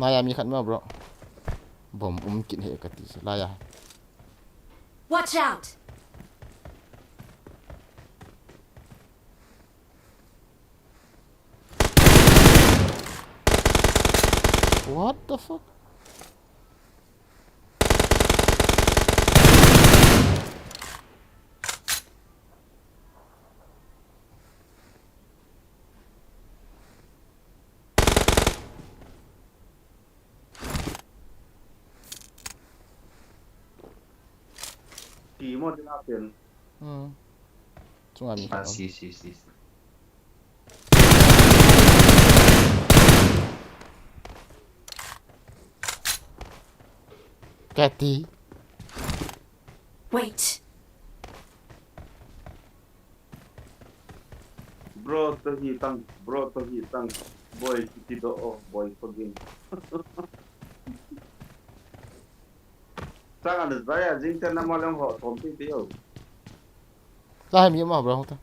มายามีขันมา bro ผมกินเหกติลายา Watch out. What the fuck? chỉ một cái nào tiền Chúng ta ah si Cathy. Wait. bro to hitang boy kiti do boy pagin sang ada saya jing ten nama lang ho tom ti tio Ra hai mi mà bro không ta?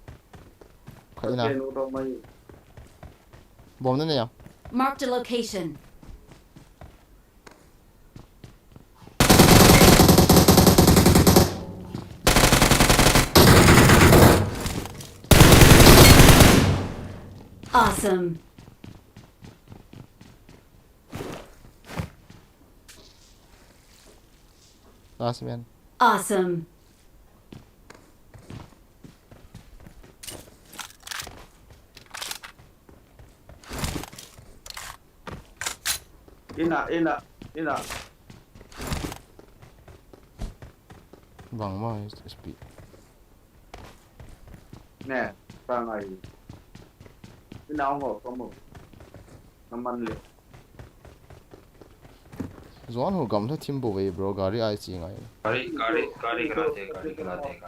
Khởi nào. no do mai Bom nữa nè. Marked a location. Awesome. Last man. Awesome. ina Vâng mà SP. nè sang này cái nào họ có một năm ăn liệu Zuan ho gam tha thim bo ve bro gari ai chi ngai. gari kelate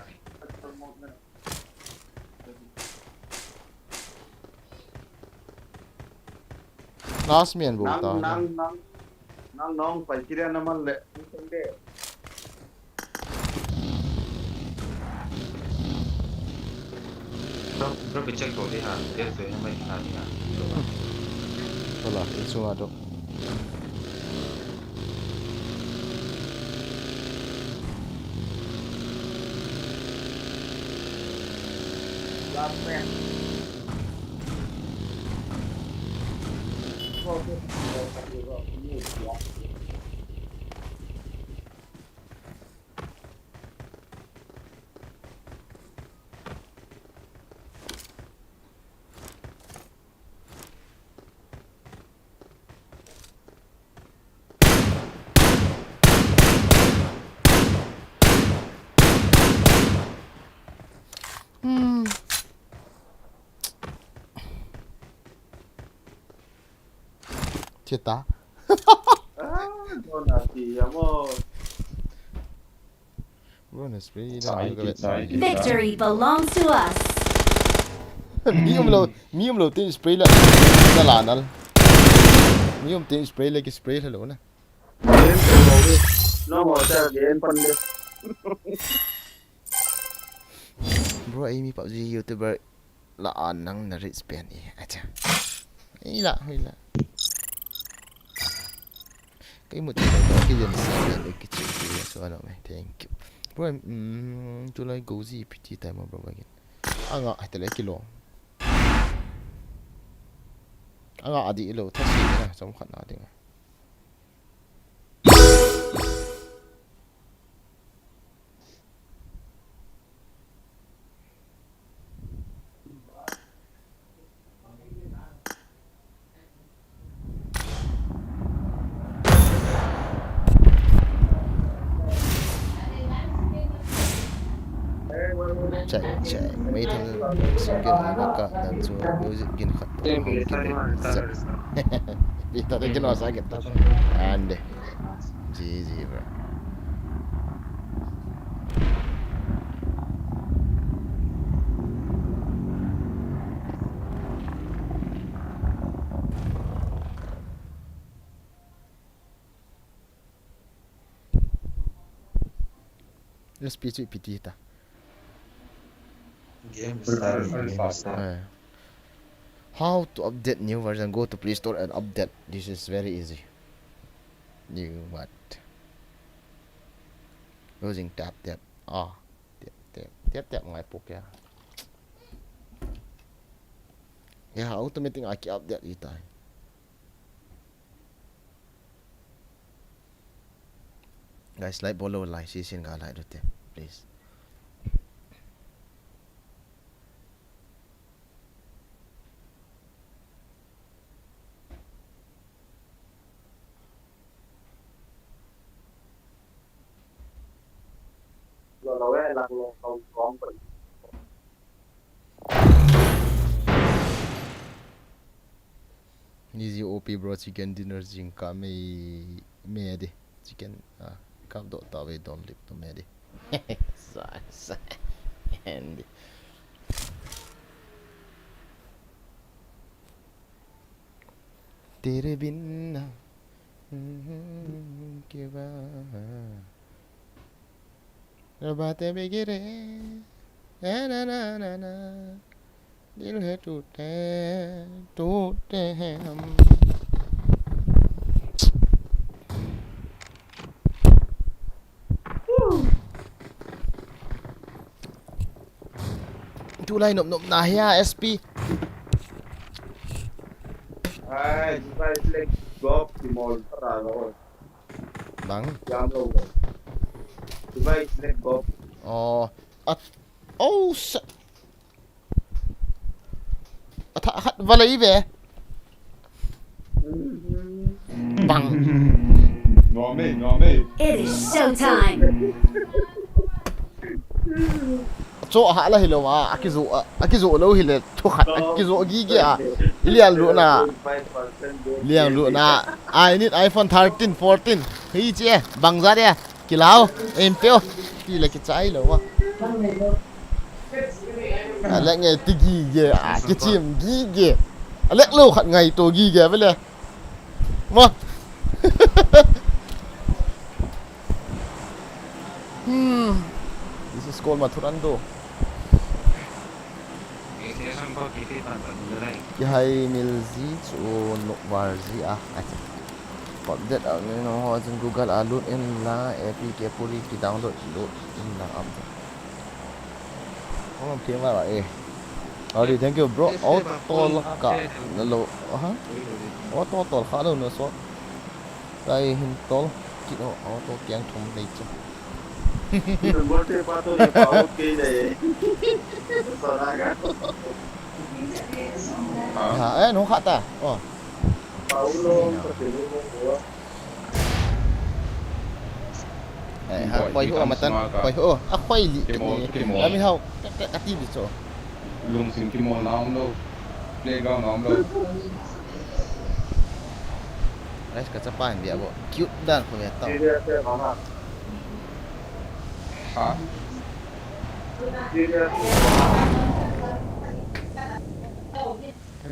Last man bo ta. nang nong phải kia năm ăn lệ không để bro picture ko di ha dia tu yang mai ha ni ha Hola, itu ada. last man Chết ta. Doon natin mo. Bro, na spray Sai kịp, sai kịp. Victory belongs to us. mi lo tin spray la na lanal. Mi tin spray la ki spray la lo na. No mo sa gen pande. Bro, ai mi PUBG YouTuber la anang na rit spam ni. Acha. Ila. Cái một cái dân sinh là cái chuyện gì so ano mai. Thank you. Bro, tu lai go gì pretty time bro again. Anga ai tele kilo. Anga adi lo thasi na som khat na ding. Check. Mấy thằng single baka dan so music gin khat. Kita tak kenal sakit tak. Ande. GG bro. Let's pitch it piti ta. Game started very fast now. How to update new version? Go to Play Store and update. This is very easy. New what? Using tap. Tap ngoài poke ya. Yeah, automatic aki update ita. Guys, like follow like season ka like dute, please. Easy OP bro, chicken dinner jingka me de chicken kam do ta we dom lip to me de sa and तेरे बिन ना के बाद बातें बिगड़े ना दिल है टूटे हैं हम Tulay nộp na hiya SP Ay, diba like golf di mall para ako. Bang Jam low. Diba like golf. At valay be bang Nå med. It is showtime. so hala hilawa akizo lo hile to khat akizo gigi liang lu na I need iPhone 13 14 hi che bangza de kilao empeo ti la ki chai lo wa ala nge ti gi ge ki chim gi ge ala lo khat ngai to gi ge bele ma this is called maturando ki hai milzi chu no warzi update no ho Google load in la apk puri ki download load in la app oh okay ma eh already thank you bro auto ka lo auto kha lo no so tai hin tol ki no auto kyang thom dei chu Bote pato ya pao ke de. Soraga. No khát ta Paulo, quay hô mà tan quay hô quay lì làm gì hao cắt đi chỗ lùng xin kim môn nóng đâu playground nóng đâu đấy cái chấp bài gì bộ cute đàn của người tao hả cái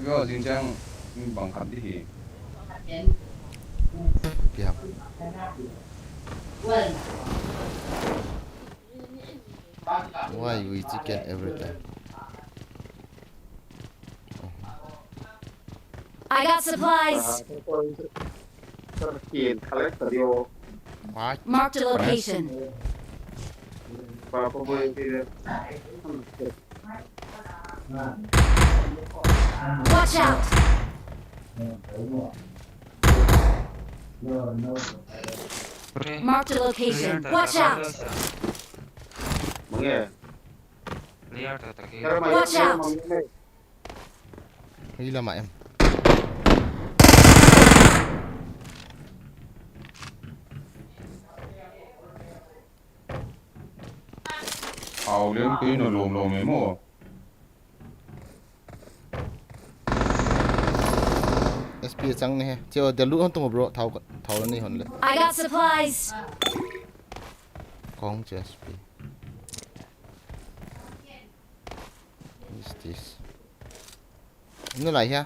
đó chính trang bằng khăn đi yeah. Why we chicken every time? I got supplies. What? Marked a location. Watch out. Marked a location. Watch out. Watch out. Nghĩ là mày em. hào lên cái nó lồm lồm ấy mà SP chẳng này chưa để lũ hơn tung bro thầu thầu lên này hòn lên I got supplies. con chưa SP what's this nó lại ha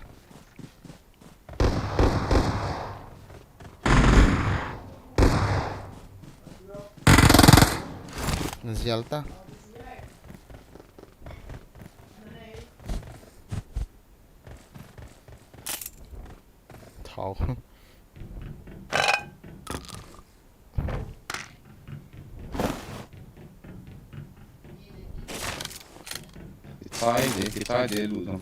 Zelta thầu cái sai để lụi rồi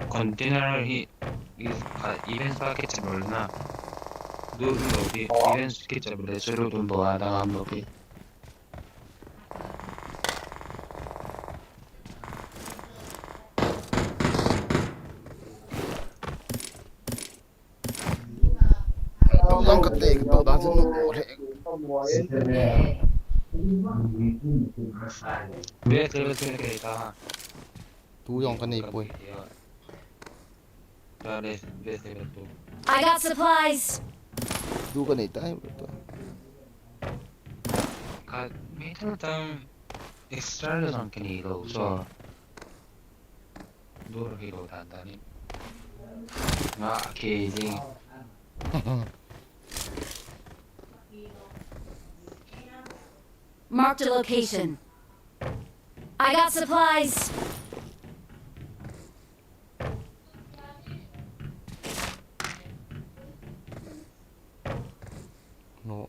컨테이너를 이벤트 파켓을 몰라 누른 높이 이벤트 스케치를 레저로 돈 모아다가 높이 long cái tệ cái đó rất nổi 왜 그렇게 있다 tu dòng cái này quay I got supplies. tu cái này tay 메탈당 엑스트라를 삼키니 이거 우선 노르기로 단단히 게이징 Marked a location. I got supplies. no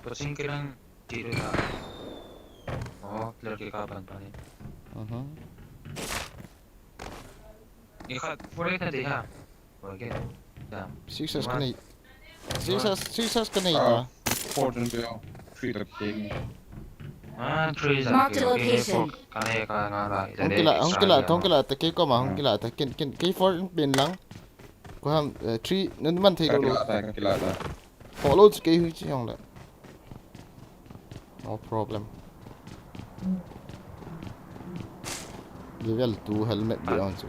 버싱키랑 뒤로야 이렇게가 반반해 이거 포레이트야 뭐게 야 success cái này success cái này mà fortune bill free the game 트레이저 Marked a location. 가네가 không cái là cái có mà không cái là cái for biển lắng có ham tree nên mình thấy cái đâu lạ follow cái hư chứ không lại no problem level 2 helmet beyond chứ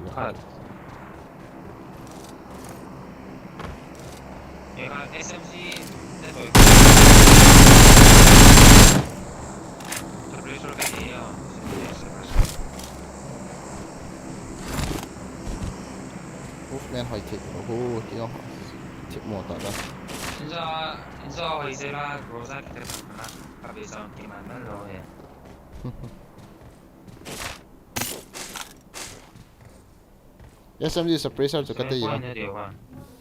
얘가 SMG 네트워크 저 브레이저로 가게요 Wolfman hỏi thịt cái ông thịt mỏ tao đó 인자 이제라 로사 기대나 가비서 기만을 넣어해 SMG suppressor cho cái gì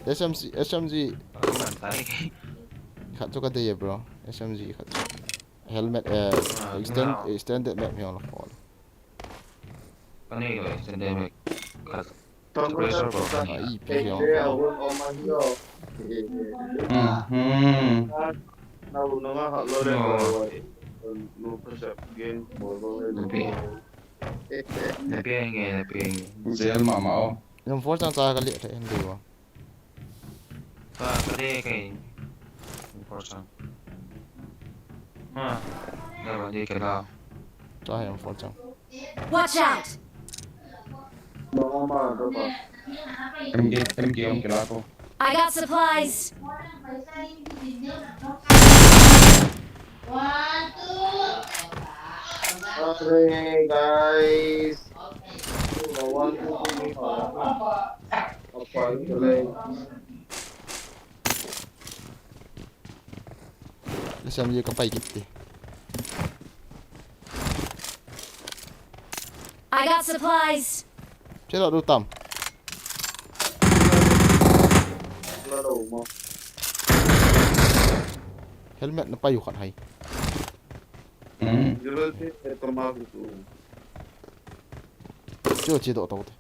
SMG khát cho cái gì bro SMG khát helmet extended map nhau là khó cái này rồi trên đây mình suppressor của IP nhau Nào nó ngã lơ lên rồi nó percep game bỏ lên Napieng Zel mà máu nhầm phố sang trái cái liệt thế anh điều à cái đấy cái important ha đâu là đi cái nào trái nhầm phố sang Watch out! Mama, đâu mà. em kia ông kia là cô. I got supplies! Okay, guys. One, two, three, four. Apa itu lagi? xem như cái bay kịp đi I got supplies! chế độ đu tầm Nó đủ mà. helmet nó bayอยู่ขอดhay Jelas sih, terkenal gitu. chưa chế độ tàu thế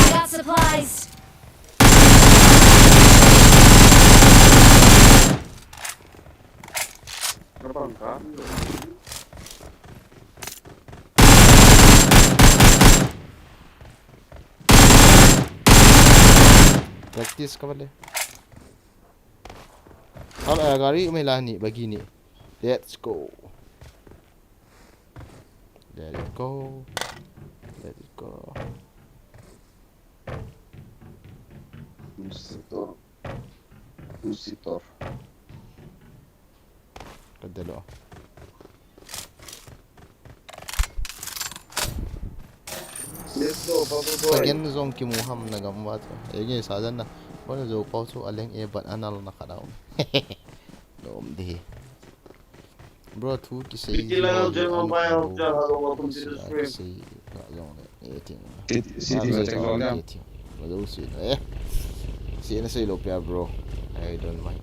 I got supplies! Kenapa enggak? practice ka bale hal gari may lani bagini let's go let it go let it go Usitor. kadalo Let's go, Papa Boy. Second zone ki muham na gamwa to ege sadan na wala zo pa so aleng e ban anal na kadaw dom di bro tu ki say Kailangan dyan ang bayan dyan. Welcome to the stream. say ka zone eating City ba check lang. wala usi si na say lopia bro I don't mind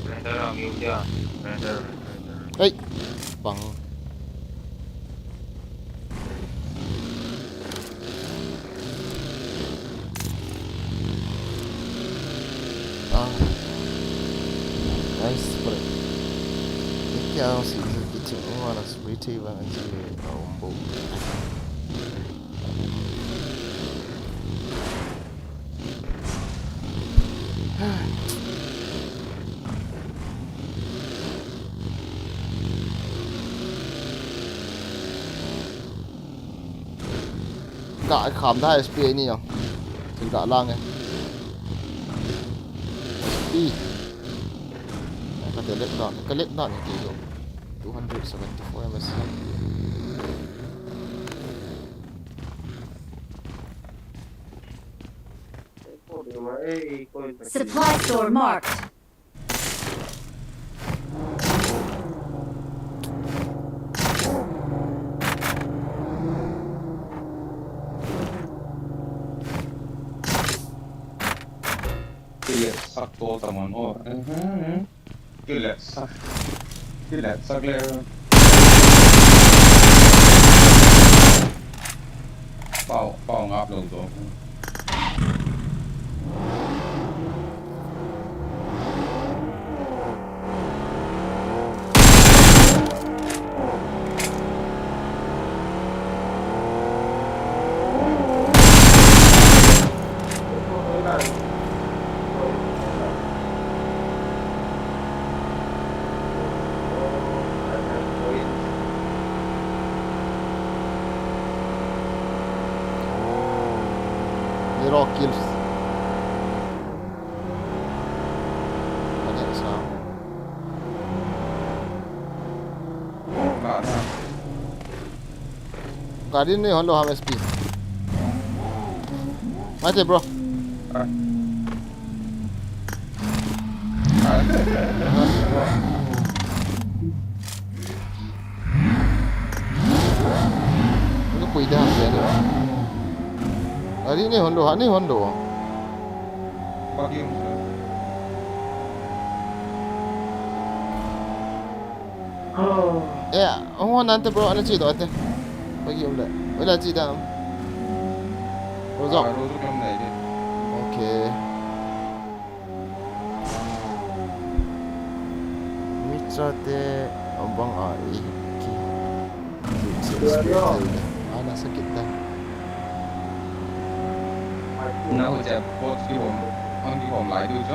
render yung dia render hey bang nice bro kaya ang season kitchen mo na sweetie ba ang sige kaumbo gạ khámได้ SP นี่ยังถึงกะล่างไง SP ก็จะเล็กหน่อยก็เล็กหน่อยกี่อยู่274 ms Supply store marked. Kyllä sakko tämän on. Kyllä sak. Kyllä sakle. Bao ngáp luôn rồi. Zero kills. Banyak Islam. Gaड़ी नहीं हम लोग हम SP. Mati bro. Ini kuidah dia ni. Hari ni Hondo, hari ni Hondo. Pagi. Oh nanti bro ada cerita tu. Bagi om dah. Boleh cerita. Rozak. Rozak yang mana dia? Okay. cho te bang a ki ana sakit ta Nó hồi trẻ bột khi hồn lại được chứ.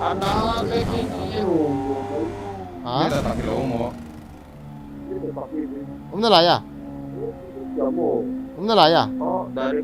Anak lagi ni ha Kita tak kilo mo. na lại à Kamu. na lại à Oh, dari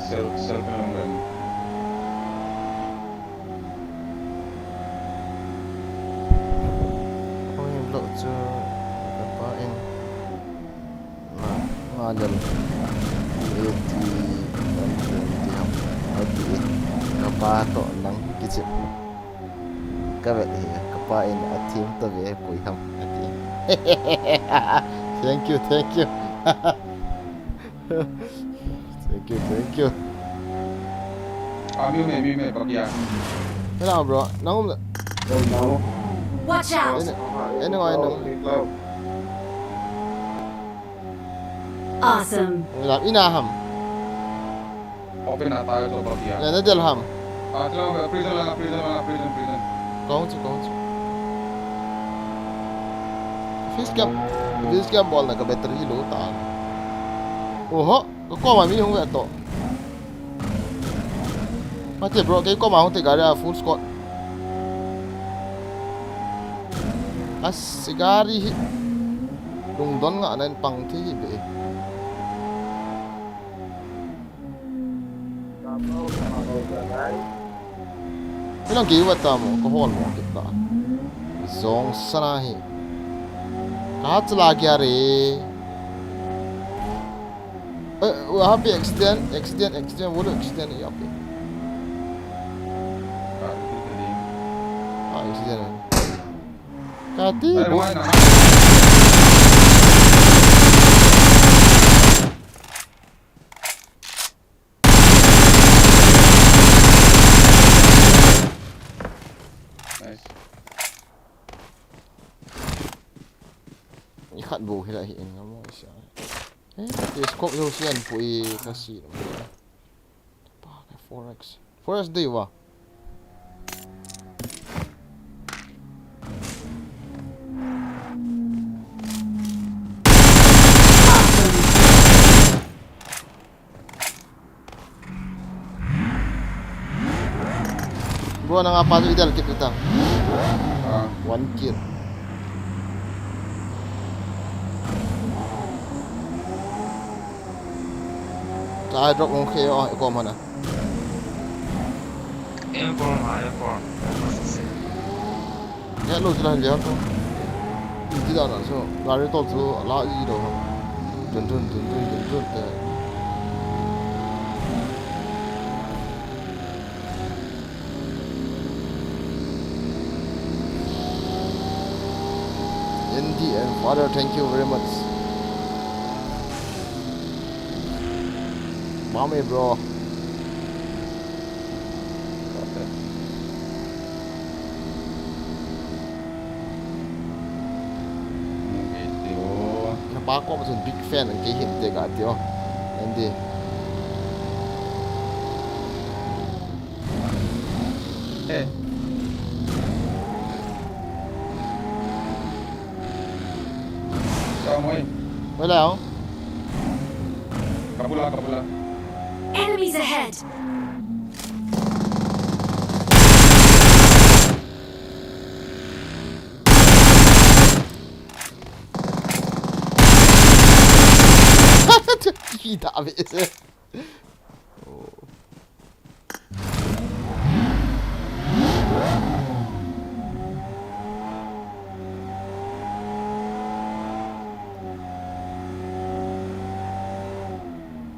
Sel fenomen. không em lộ cho các bạn em mà dần thì học ở thì các bạn to nắng cái chuyện các bạn thì các bạn em ở team tôi về buổi học ở team thank you thank you thank you Mime, pakai. thế nào bro nóng không Watch out! em nói nóng Awesome. làm ina ham Open atau itu pakai. là nó del ham Atau prison. có chứ fish cam ball này có battery lỗ ta ủa có mà mi không vậy to mà thế bro cái có mà không thể gari full squad sigari đùng đón ngã nên bằng thế gì vậy cái nó kêu vậy mà có hồn mà kita zong sana hi कहाँ चला गया रे वहाँ पे accident वो लोग accident है यहाँ पे हाँ एक्सीडेंट है कहती ikat bu hila hi en ngamo sia eh scope yo sian pui kasi pa ka 4x day wa bro nang apa tu idal kita 1 kill I drop on KO ko mana Inform. ya lu sudah lihat tu tidak nak so lari tu tu la yi do dun de ND and father thank you very much Mommy bro. Napa aku macam big fan ng kay hit tega tio. Hindi. Kamu. Wala oh. Kapula. Enemies ahead! Pi đã vậy chứ.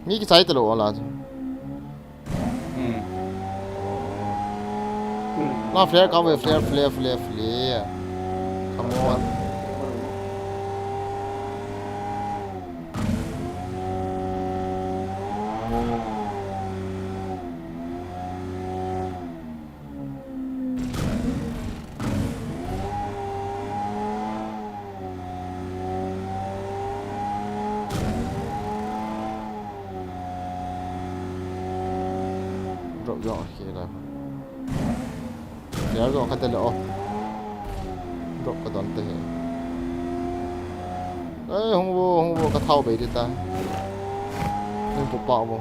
Mi cái trái từ lộ là. Nó flare cover flare. Come on. Rộng rõ khi là nhớ rõ cái tên lỗ rộng cái đòn tên ấy không vô cái thau bể đi ta nên phục bạo vô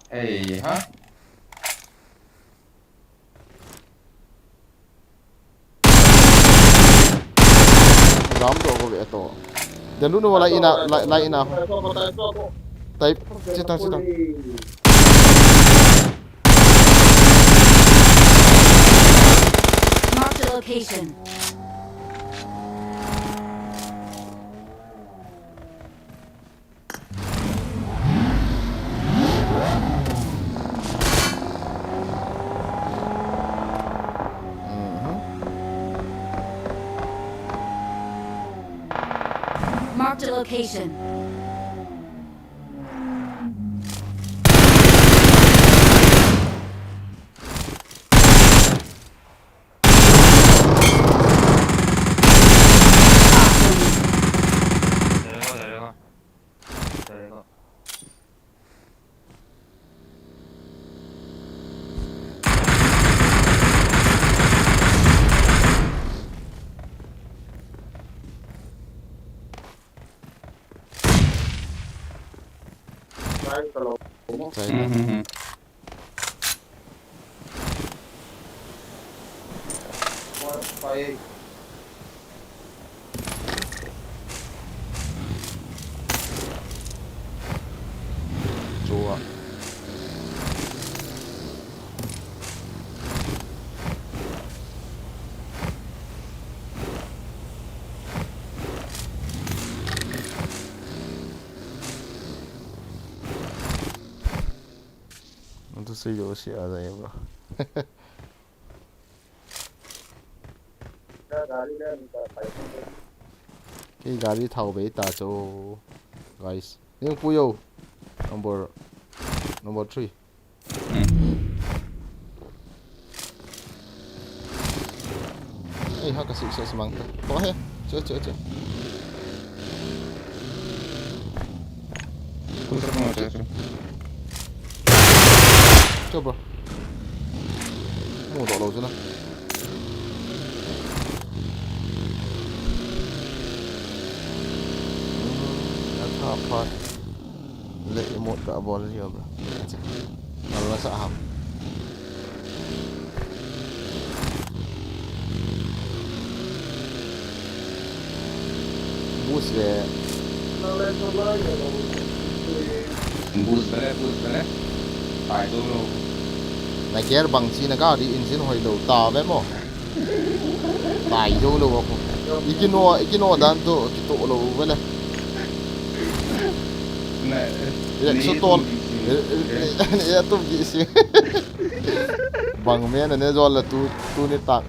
Hey, hả? dám độ có vẻ to đến lúc nó lại ina tay chết tăng Mark the location. Mark the location. chùa nó xây dựng gì ở đây bro cái gari thầu bể ta cho guys nhưng puyo number 3 hak kasih saya semangka bawah ya cek coba mau đổ xuống nào apa lệ một cả bol nhiều bro nó sợ hỏng boost về boost bere phải tôi luôn này kia bằng chi là cao đi in xin hồi đầu tàu bé mò tài vô luôn không ikino dan tu kita lo vela ya sotol ya tu gisi bang men ne zo la tu ni tak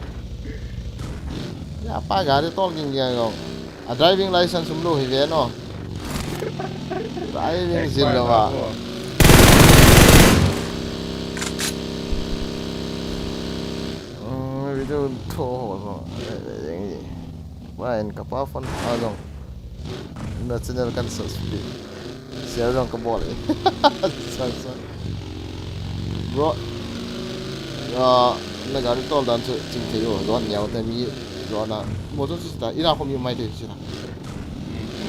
ya pa ga de tol ging ya driving license lo hi ve no driving zin lo wa video tho ho wa en ka pa phone a dong na channel kan so speed share dong ka bol sang sang bro na gari tol dan chu ching theo ron nhau te mi ron na mo chu sta ira khom yu mai te chi na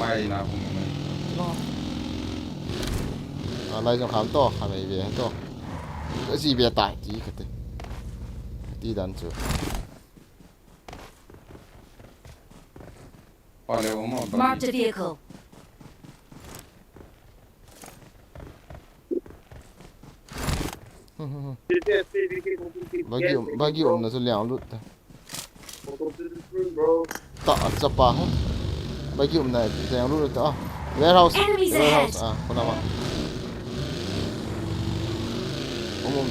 mai na cũng no lai jong kham to kham ei ve to cái gì về tại gì cái đấy đi đàn chưa olha uma Marked a vehicle. bagi nó sẽ leo lụt ta chapa ha bagi này leo lụt ta warehouse con nào mà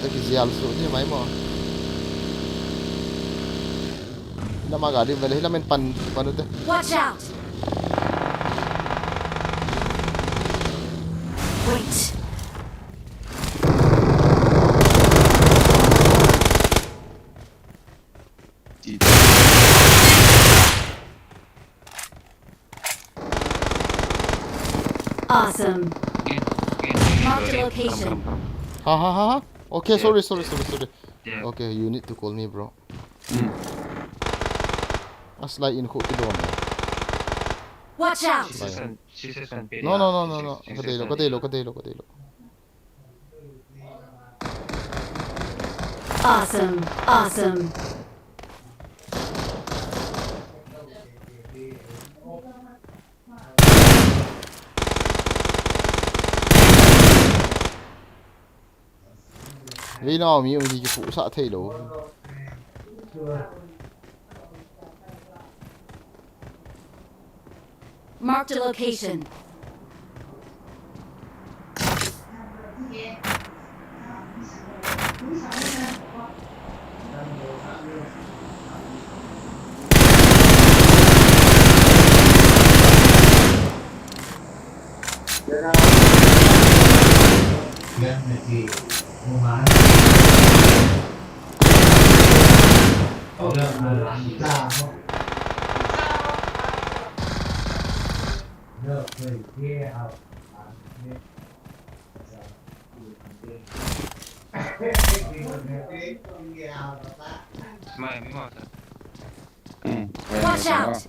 te ki zial so ni mai mo na ma gari vele hila men pan te Watch out! Wait. Awesome. Mark the location. ha okay sorry Yeah. okay you need to call me bro aslay in ko ti don Watch out! She says on no kadelo Awesome. vì nào mi ông gì cái phụ xạ thay đồ Marked a location. Watch out!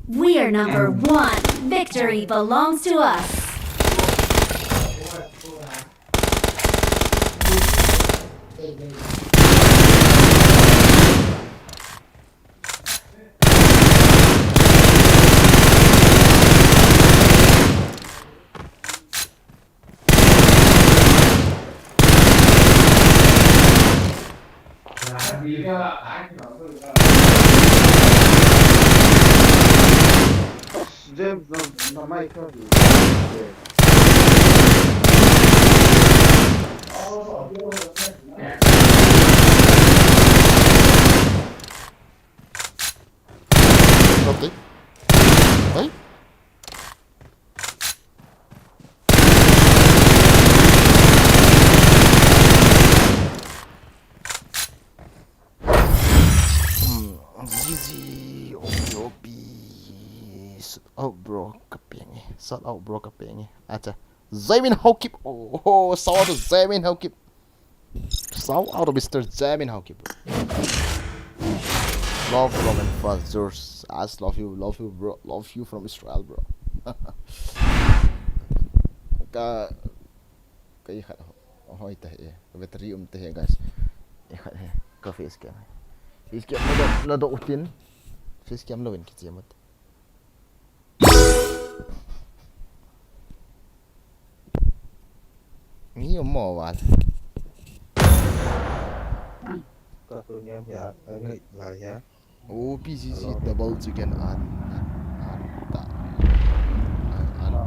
We are number one. Victory belongs to us. James na mic Stop đấy đấy easy oh bro kapenge sort out bro kapenge acha Zamin Hokip oh saw the Zamin Hokip saw out of Mr. Zamin Hokip love Roman Fazers as love you bro love you from Israel bro ka cái khát hỏi thế cái battery thế guys cái khát cái face cam nó độ tiến face cam nó vẫn cái gì mất nhiều mỏ vào có tôi nhớ dạ ở đây là giá Oh, PCC double chicken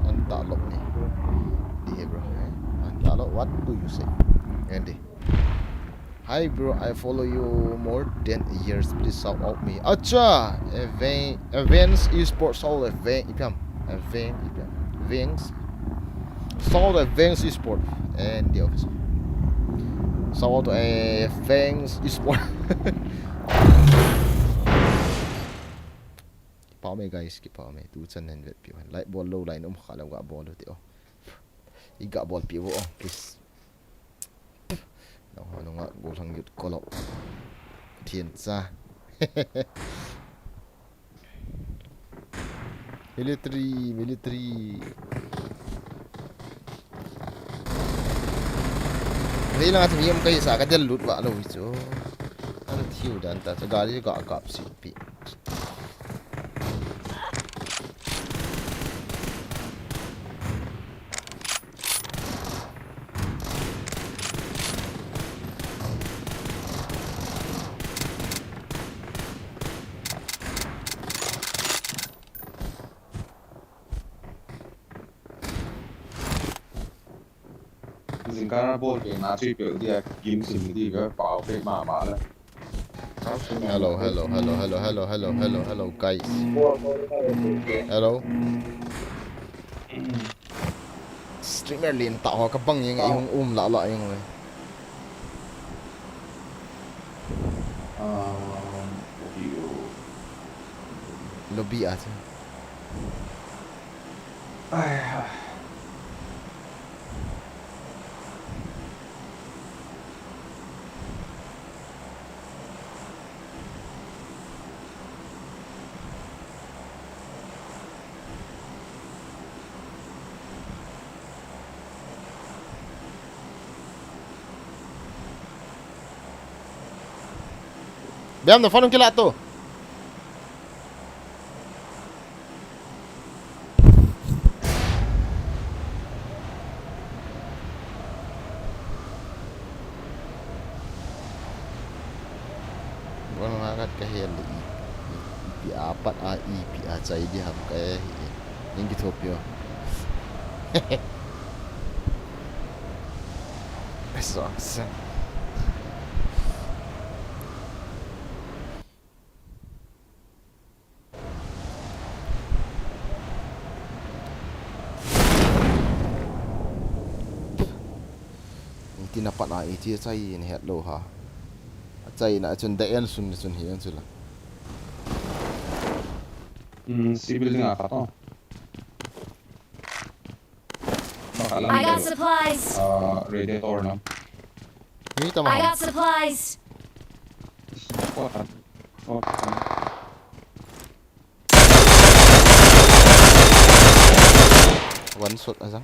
antalok nih. Di bro. Antalok, what do you say? Andy. Hi bro, I follow you more than a year. Please shout out me. Acha, events esports soul ipam. Events. Soul events esports and the office. Soul events esports. Bảo mày guys, cái bảo mày tu chân nên việc biểu lại ball lâu lại nó khá là gạ ball được ý gạ ball biểu please nó ngạ ball thằng nhut có lọ thiên sa military đây là thằng em cái啥cái chân lụt vạ đâu chứ anh thiếu đàn ta cái gari gạ gạp xịt bị Zingkana ball ke na chui pel dia game sim di ga pau pe ma la. Hello guys. Hello. Streamer liền tạo hóa các băng những ấy lạ lạ những người. Lobby à chứ. Biam the phone kila tu. Bukan makan kahel ipi apat ipi acai dia ham kaya yang gitu pio. Besok. Tinapat na iti cai ni het lo ha cai na chun daen sun hian chula Si building apa to? I got supplies. Radiator na. ni I tama got supplies. one shot asang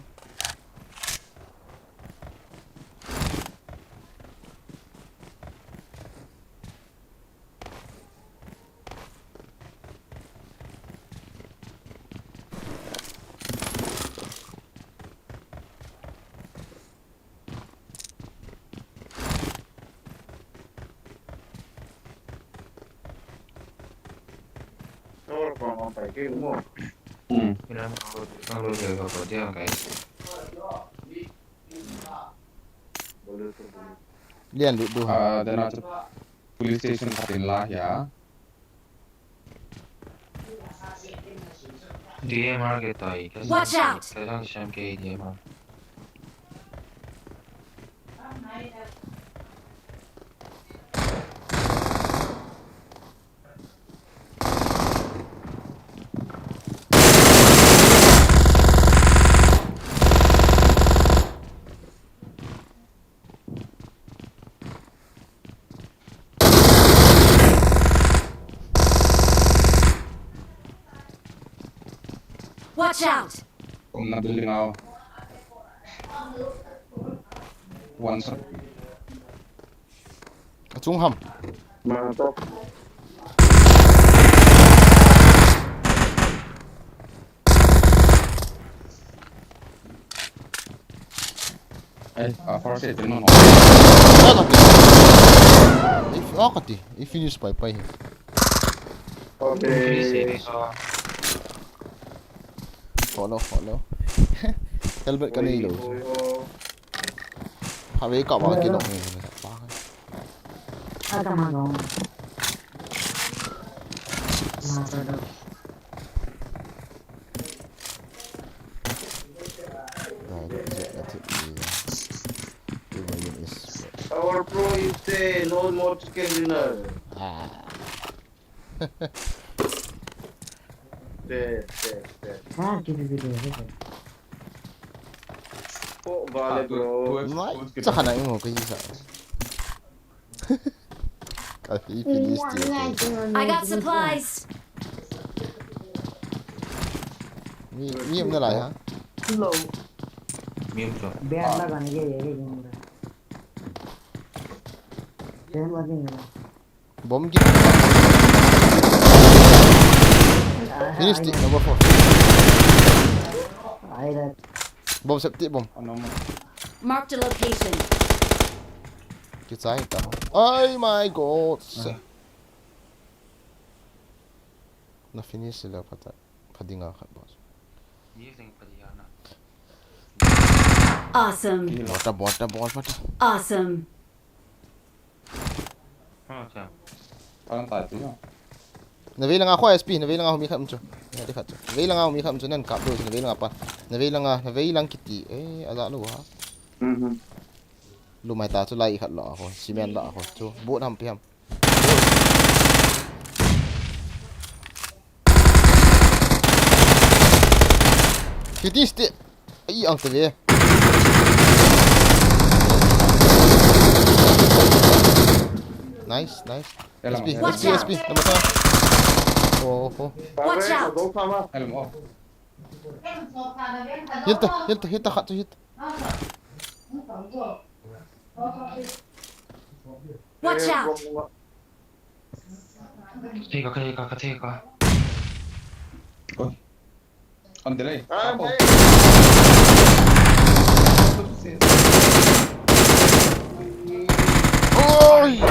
Kira kalau jaga dia guys. lian duk tu Dan ada police station katin lah ya. DMR kita Watch out. Kadang siam ke DMR. Watch out. Kung na building ako. One shot. chung ham Mantap. First aid no. if finish pai Okay. Follow. Helmet cái này rồi. Họ với cọ vào cái động này là ba. Our pro is say no more chicken dinner. Yes. Oh, vale bro. Này, chắc hẳn là một cái gì vậy? I finished it. I got supplies. Mi hôm nay lại hả? Slow. Miếng rồi. Bad लगाने के ये game में Bomb git. Finished it, number 4. Bomb septic bomb. Marked a location. Cái trái tao. Oh my god. Na finish sila pati nga kat boss. Awesome. Bota. Awesome. Parang tayo yun. Navi lang ako SP, navi lang ako mikam cho. Navi lang ako mikam cho nan kap do, navi lang apa. Navi lang kiti. Ada lu ha. Lu mai ta cho lai khat lo ako. Cement lo ako. Cho bot ham pi ham. Kiti sti. Ai ang tebe. Nice. SP. Nama sa. Oh. Watch out. Alam mo. Hilta khat hit. Watch out. Teka. On delay. Oi!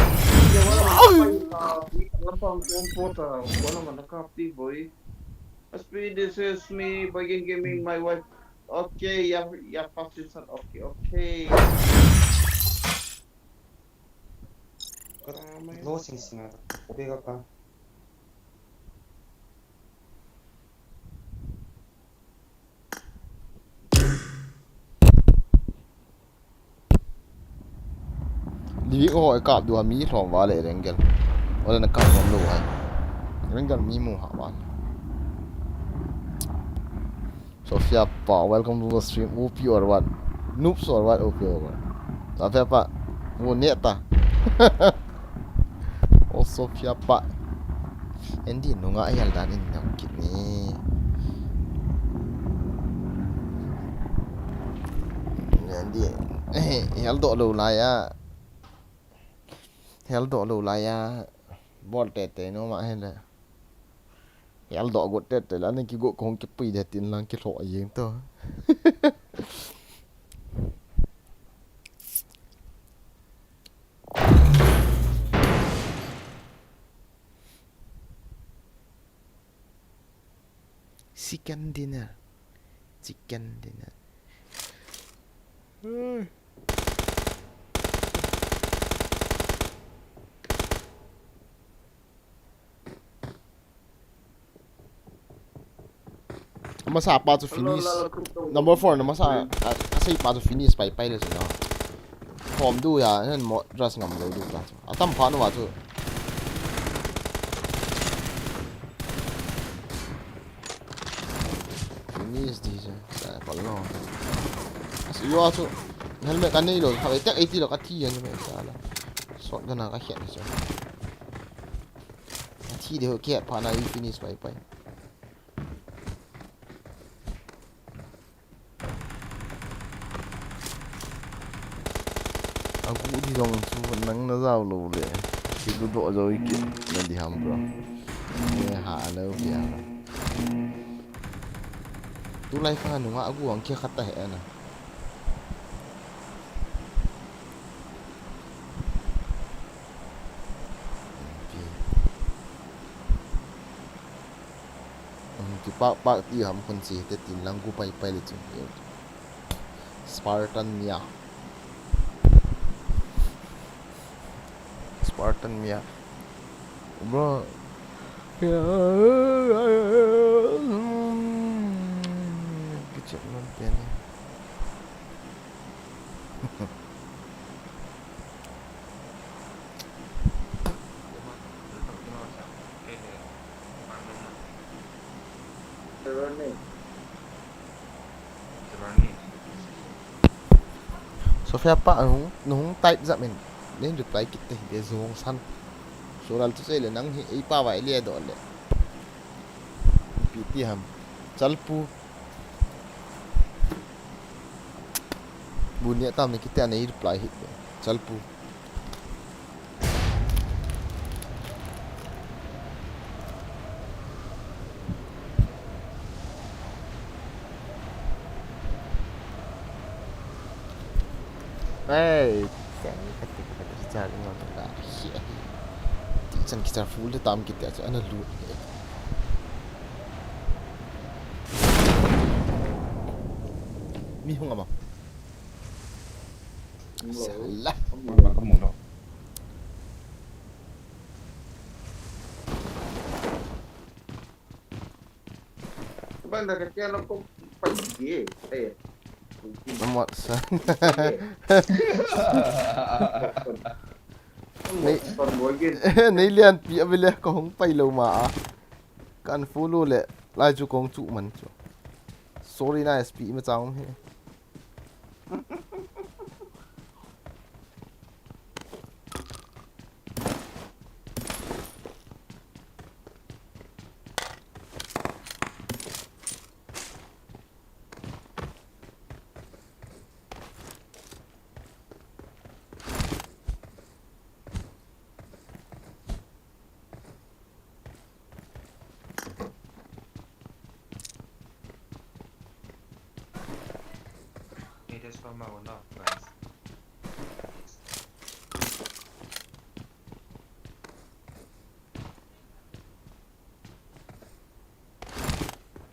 This is me, Begin Gaming, my wife. Okay, yeah, Pakistan. Okay. Losing singer. Bigger ka. Đi có hỏi cặp đùa mí thòng vào lệ đến gần. Ở đây là cặp thòng lù hay. Đến gần mí mù hả bạn. Sophia Pa, welcome to the stream. OP or what? Noobs or what? OP or what? Sophia Pa, mau niat ta? Oh Sophia Pa. Hindi nunga ayal dan ini nak kini. Hindi, ayal dok lu lah ya. Hell độ lù lại à bọt tệ nó mà hay là hell độ gột tệ là nên cái gỗ con cái pì để tiền lang cái lọ gì to chicken dinner masa pa to finish number 4 na masa kasi pa to finish pai le so form du ya nan mo dress ngam lo du la atam pa no wa to finish this sa pa lo as yo to helmet kan nei lo ha tek 80 lo ka thi yan me sa la shot gana ka hian so thi de ho ke pa na finish pai aku di dong su nang na zao lo le ki du do zo ki na di ham bro ne ha lo bia tu lai fa nu aku ang kia khata he na pak ti ham kon chi te tin lang gu pai pai le chu Spartan Mia bro kecil nanti ni Sofia pa nung type za men nên reply kita dia zong san sural tu sai le nang hi ei pa vai le do le pt ham chalpu bunya tam ni kita nei reply hit chalpu hey kata cari mana dah Tijan kita full de tam kita aja ana lu mi hung ama salah kamu dong. Bang dah kecil aku pergi. amat san nei lian pi avele ko hong pai lo ma kan follow le lai chu kong chu man chu sorry na sp ma chang he Just from my one off, guys.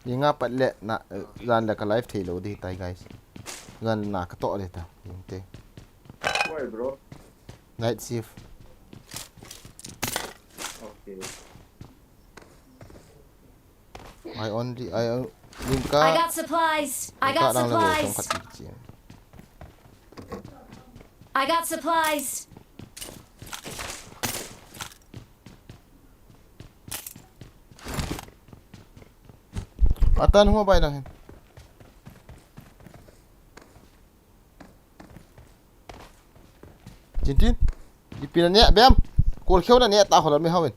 Inga pat le na ran la ka live thelo di tai guys ran na ka to le ta yinte Why bro? night shift Okay. I I got supplies. I got supplies. I got supplies. Atan mo bay lang. Jintin. Dipinan niya, bam. Kul khaw na niya ta kholan mi hawin.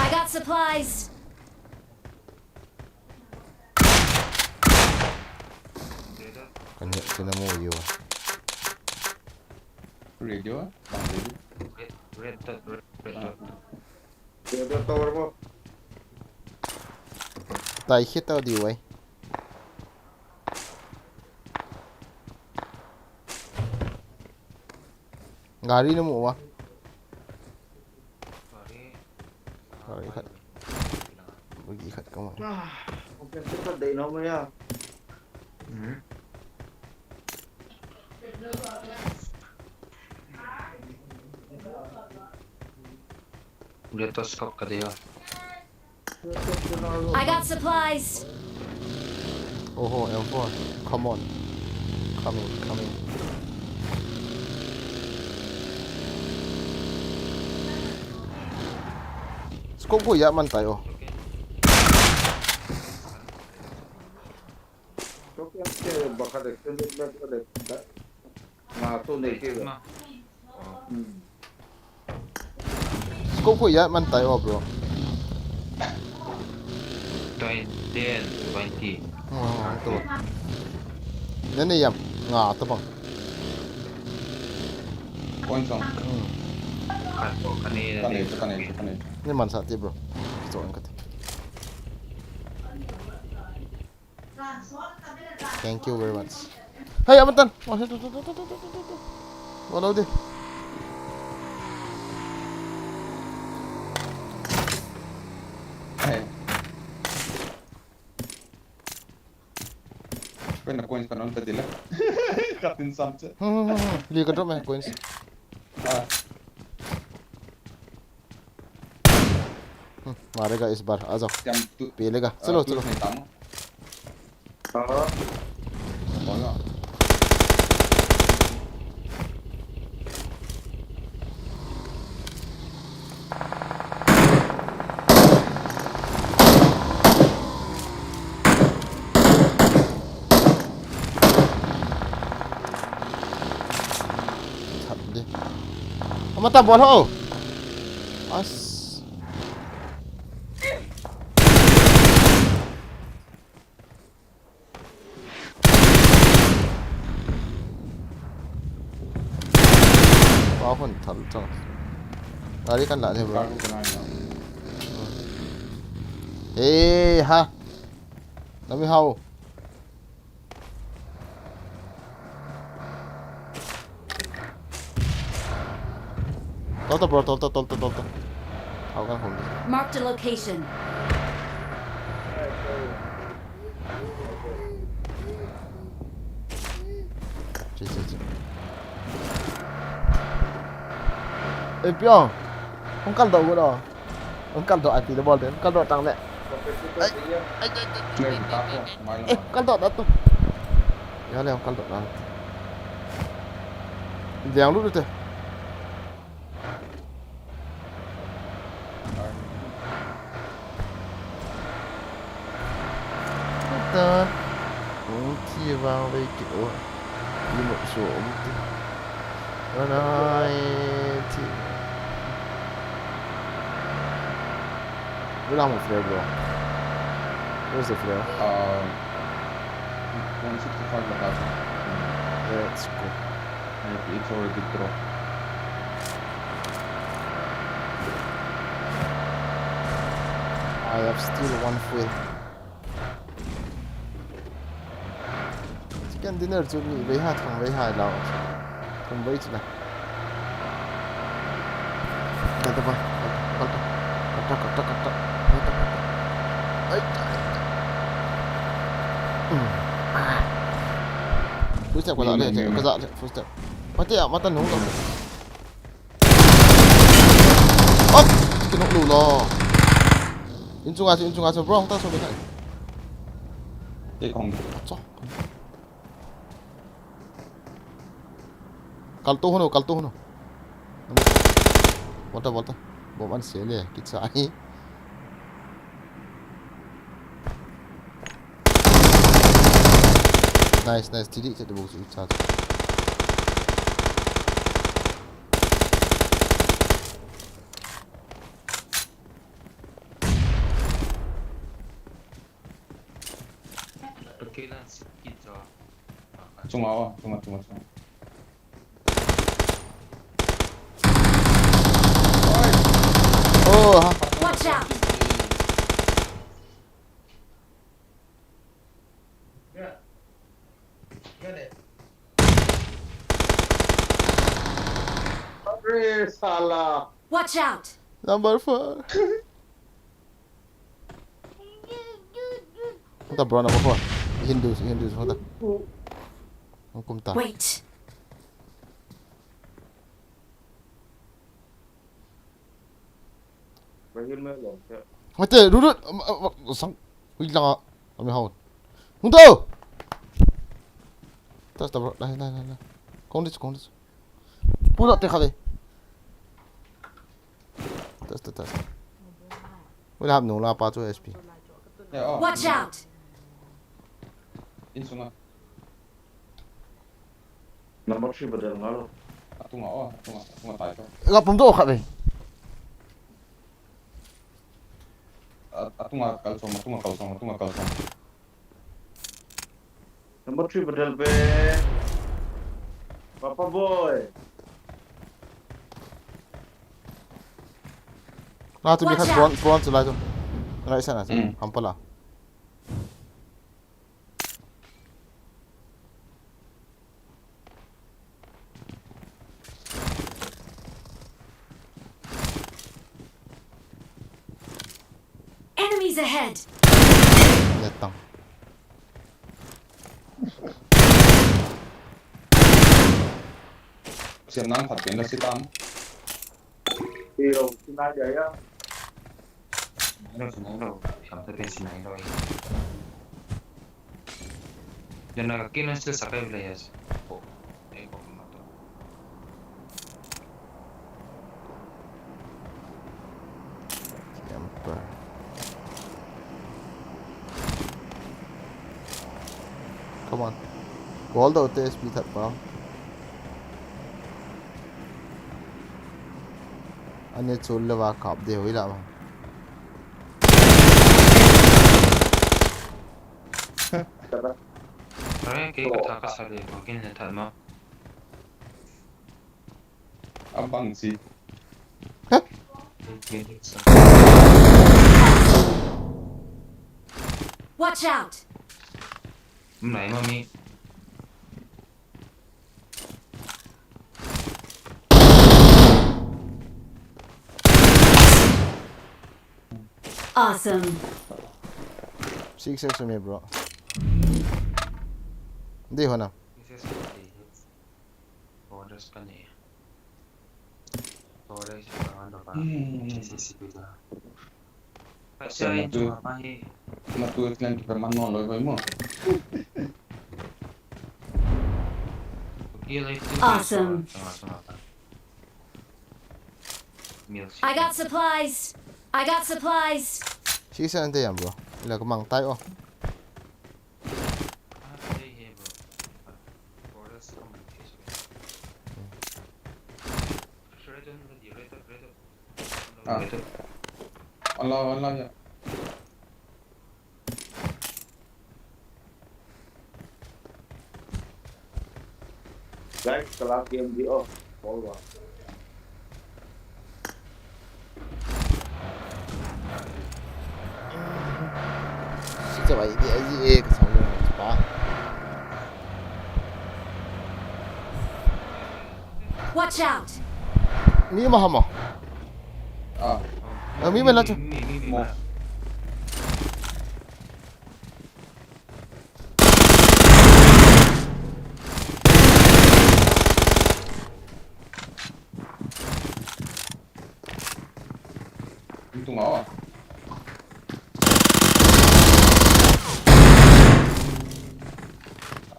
I got supplies. Kanya sila mo yo. Radio? Bang radio? Red dot. Dia tower mo. Tai hit tao di way. Gari na mo wa. Gari kat. Bagi kat kamu. Okay, kita day na mo ya. Udah tos kop ka dia. I got supplies. Oh, M4. Come on. Coming. Scope ko ya man tayo. So kaya baka extended na ulit. Na tunay kilo. Scope ko ya man tayo, bro. Ito ay 10, 20. Tuh. Ini ya nggak tuh bang. Poin song. Kanina Kanina. Ini man saat bro. Itu angkat. Thank you very much. Hey, amantan. Walau deh. Hey. Pwede na coins pa noon tadila. Captain Samcha. Lihat ke drop ya coins. मारेगा इस बार आ जाओ P लेगा चलो चलो mata bola oh as pun thal tadi kan lah bro ha nami hao tol bro tol hao kan home Marked a location. Chị. Ê Pion, không cắt đầu đó. Không cắt đầu thì nó bò đến, cắt đầu tăng lại. Ê, cắt đầu đó tu. Ya le, cắt đầu đó. Jangan dulu tu. Ta, chia vào đây kiểu như một số này thì we don't have a flare bro. Where's the flare? 165 location. Let's go. It's already dropped. I have still one fuel. Chicken dinner cho nghỉ với hai thằng với hai nào không với chứ này. Đây tôi cắt. Ấy. Footstep của dạo này, cái dạo này footstep. Mắt tân húng rồi. Ốc, cái nụ lù lò. Inchung aso bro, không ta xuống bên này. Đây không. Chó. Kalto hono. Volta. Bom ăn xé nè, kít sai. Nice. Tidak saya bagus ucap. Okay lang sikit so. Cuma. Oh, ha. Watch out! Aduh, salah. Watch out! Number 4. Kita bro number 4. Hindus, kita. Hukum tak. Wait. Bagian mana? Mate, duduk. Sang. Hilang ah. Kami haun. Untuk. Tas bro. Dah. Kondis. Pula teh kali. Tas. Wala ham nung la pa cho SP. Watch out! In sunga. Nomor si badal ngalo. Tunga tayo. Ngap pum to khat deh. Aku nggak kalsong. Number 3 badal be. Papa boy. Nah, tu Watch biar out. front sebelah tu. Right sana tu. Hampa lah. Enemies ahead. Datang. Siap nang thật biến là sĩ tam. Hero Sinajaya. Sinalo. Sampai ke Sinalo. Dan kaki nasi sampai belayar. Oh, kok motor. Camper. Come on. Wall dah utai SP thật vào. Anh ấy chôn là vào cọp đều ấy làm. Kaya kata kasar dia, mungkin dia tak mau. Abang sih. Watch out. Này mami. Awesome. 6x में bro. देखो ना. Orders ka niya. Orders ka ano ba? CCTV na. Kasi ay tumapahi. Matuit lang kita manoloy mo. Awesome. I got supplies. 6x nanti ya bro. Ila kemang tay oh. Allah ya. Guys, setelah game di off. Follow. 진짜 많이 돼야지 그 정도는 봐. Watch out. 미마 하마. 미마 나죠. Mo. Itu mau.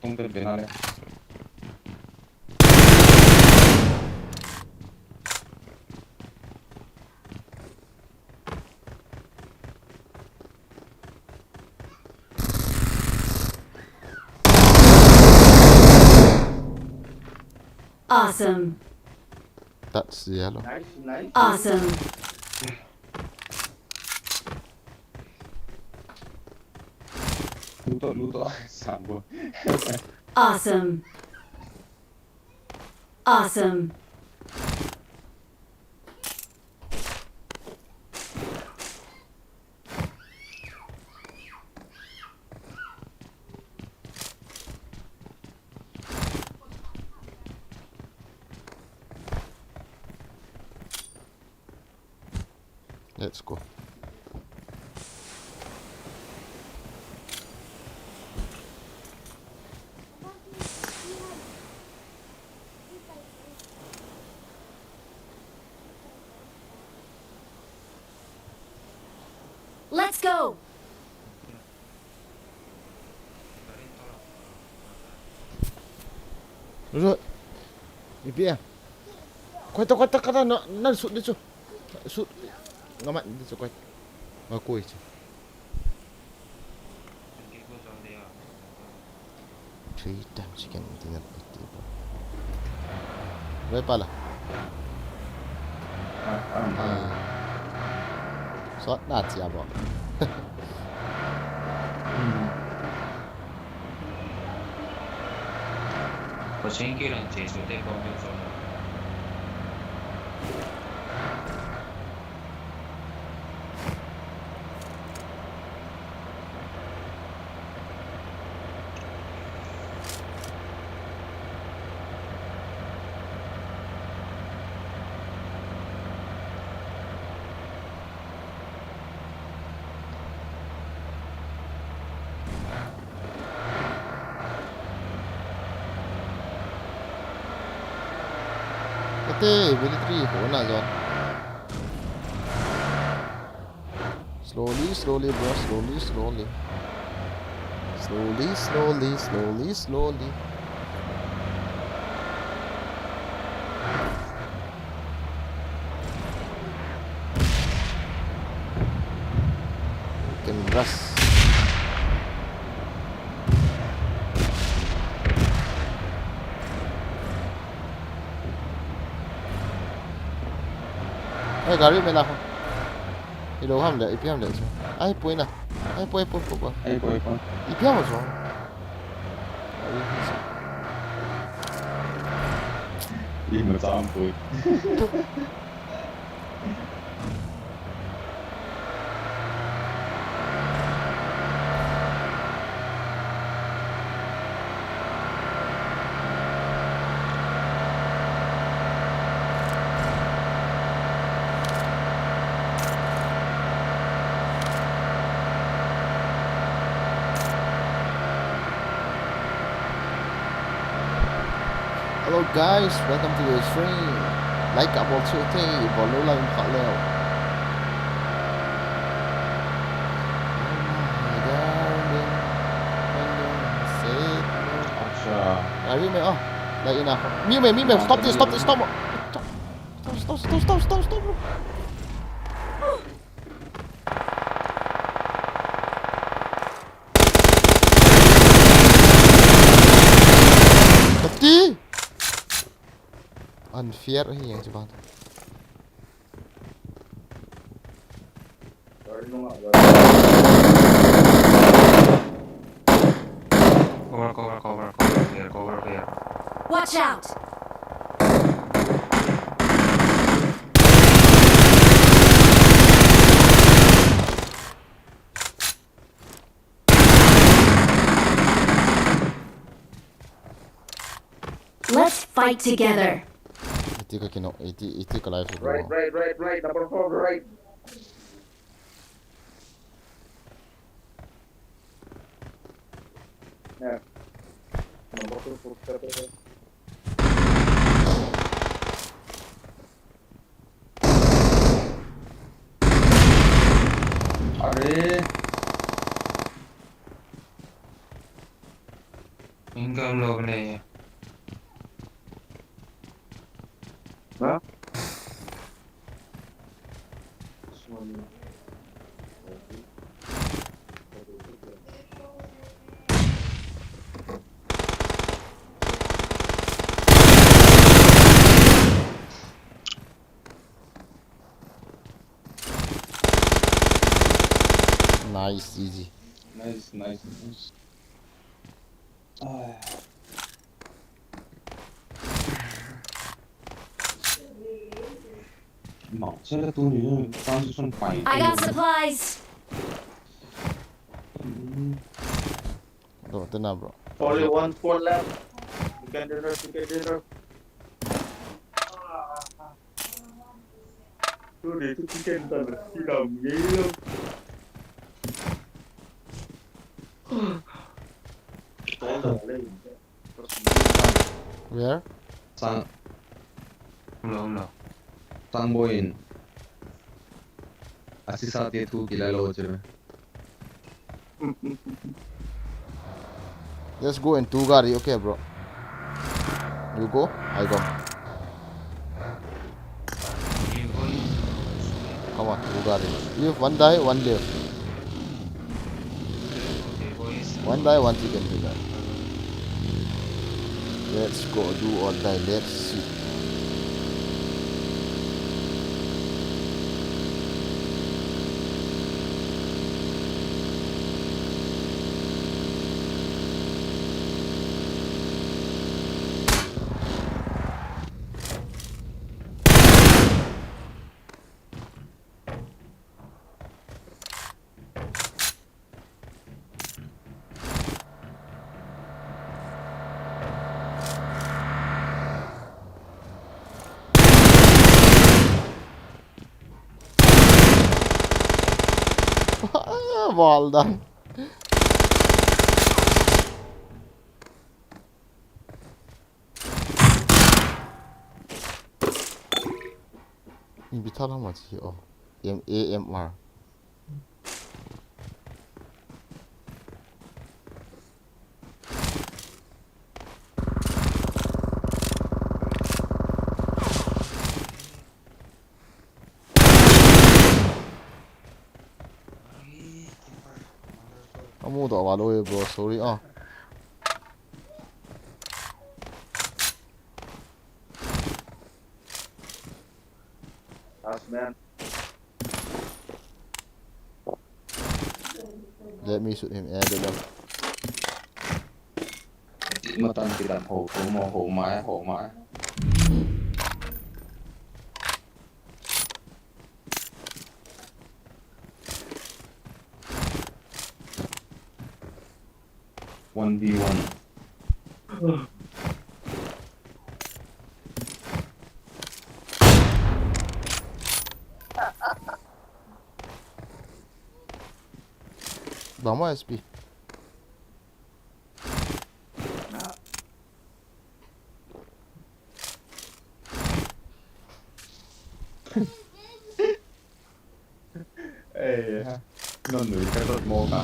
Tung terbenale. Awesome. That's yellow. Nice. Awesome. Luto sabo. Awesome. Let's go. Let's go. Rồi. Đi bia. Quay ta kata nó sụt đi chứ. Sụt. Ngắm mạnh đi chứ quay. Mà cùi chứ. Three times you can internet itu. Berapa lah? Shot not Tiabo. Pochinkiran chase will take on you from Ate, military ko na John. Slowly, bro. Slowly. Can rush. Hey, गाड़ी में लाओ. 이러고 하면 돼. 이렇게 하면 되죠. 아이 보이나? 아이 보여. Aiko. 이렇게 하면 좋아. Ihme Zahnbrück. Hello guys, welcome to the stream. Like up all two thing, bỏ lô like họ leo. Acha. Gary mày lại nào. Mày stop this. Stop. Đi. Unfair hay yang coba. Cover here. Watch out! Let's fight together. Iti ka kino, iti ka live ko. Right. Number 4, right. Yeah. Number 2, footstep. अरे इनका हम लोग नहीं है Huh? Nice, easy. nice. Mà现在多女人当时算白 I got supplies. Bro, tenang bro. Only 1 squad left. You can dinner. Tuh dia itu chicken kan, hitam gila. Where? Sang belum Sangboin Asisa tu kilala ho chhe Let's go in 2 gari, okay bro. You go, I go. Come on, 2 gari. You have 1 die, 1 live. 1 die, 1 chicken dinner. Let's go, do or die, let's see. Well done. Ini bitar lama sih. Oh, AMR. Kamu tak walau bro, sorry ah. Man. Let me shoot him. Dia dah. มาตอนติดดับโหโมโหไม้โหไม้ 1v1 Lama SP. nôn người cái đột mô cả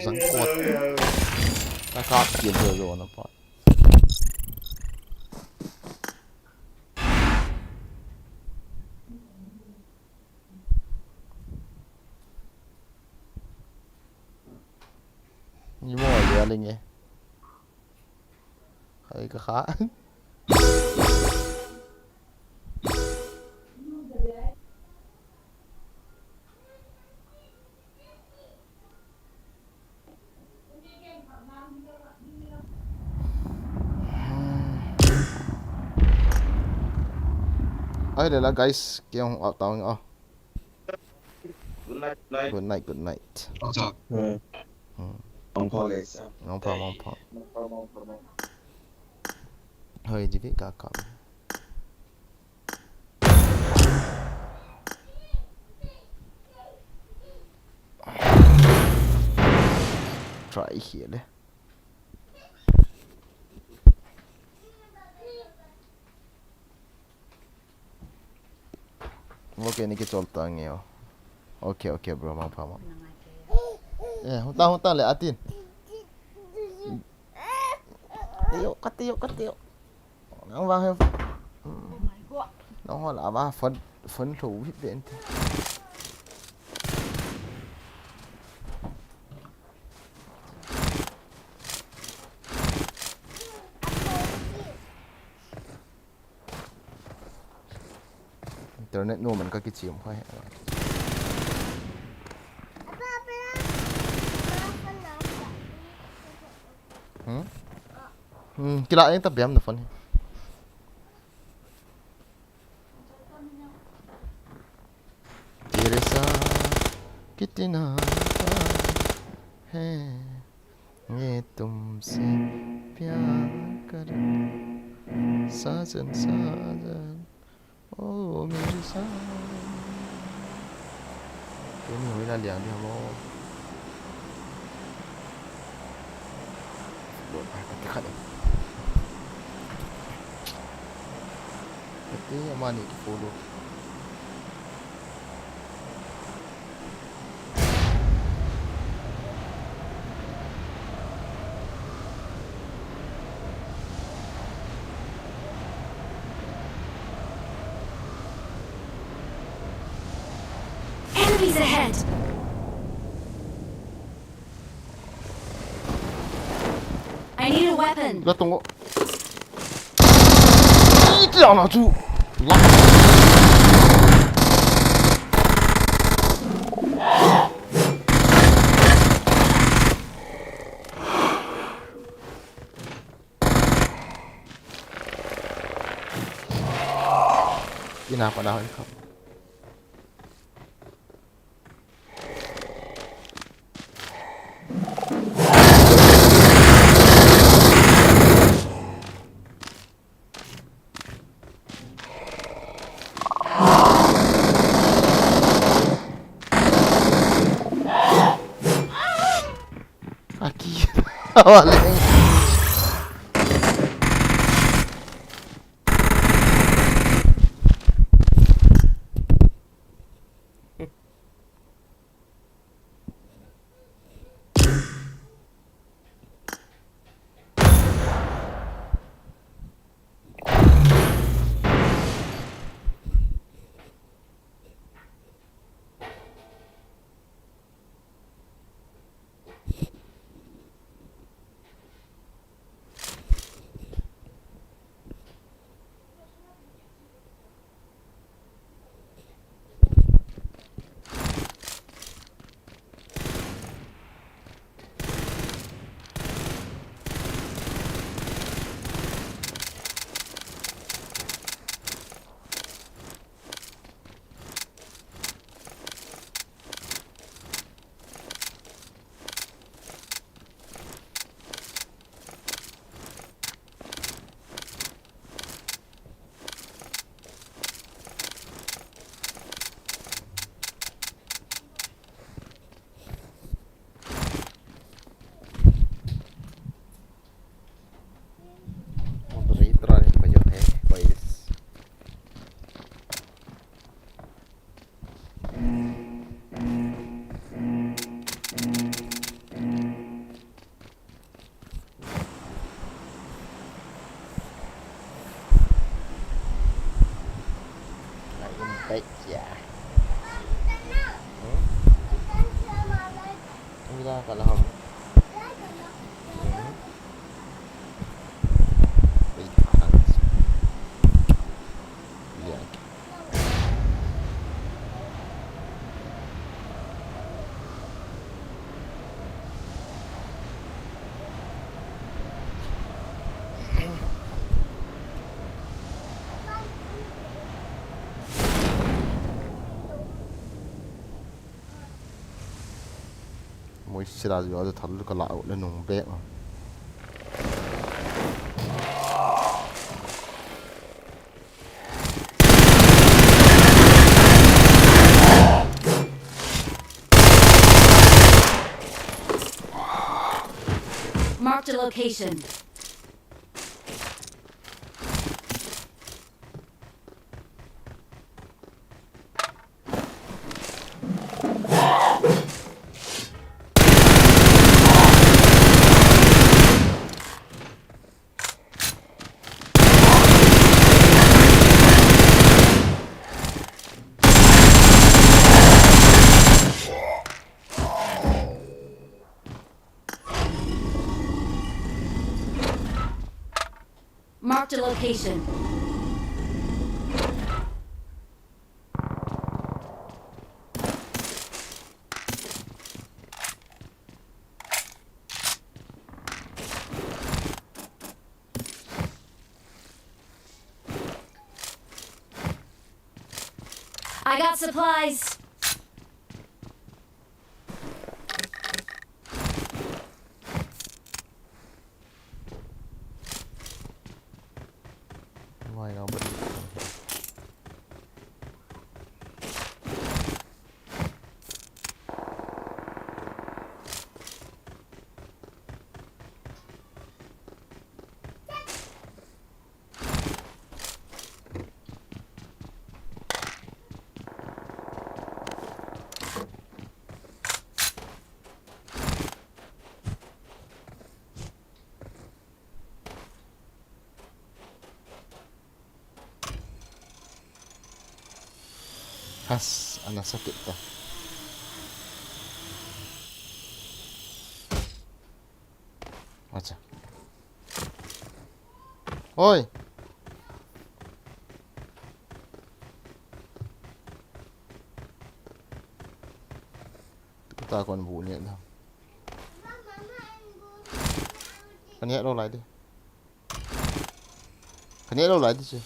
Isang kot. Nakakil doon na pa. Hindi mo galing eh. Ay kakain. Ay, dala guys, yung tawag oh. Good night, night. Good night, good night. ông phò lệ sao Ngon pa. Hơi gì biết cả cậu. Try here đấy. Okay, ni kita solta ngeo. Okay, bro, mau paham. Hutan le atin. Tiyo. Nang va he. Nang ho la va phấn thủ hít điện. Internet no man ka ki chim khai. Kila yung tabiam na phone. तेरे साथ कितना है ये तुमसे प्यार कर साजन ओ मेरी साजन cái này mới là liền đi không đột phải cái khăn này cái mà này cái phố luôn. Enemies ahead! I need a weapon. Gak tunggu. Jangan laju. pinapanahon ko. Kaki. Waling. Moderator rin pa yun boys. Baik ya. Udah kalau mỗi sila giờ tôi thằng cái lão lên nồng bé mà. Marked a location. Marked a location. I got supplies. Ngoài nó bật. Khas, anak sakit ta. Baca. Oi. Kita còn vụ nhện đâu. Cái nhẹ đâu lại đi. Cái nhẹ đâu lại đi chứ.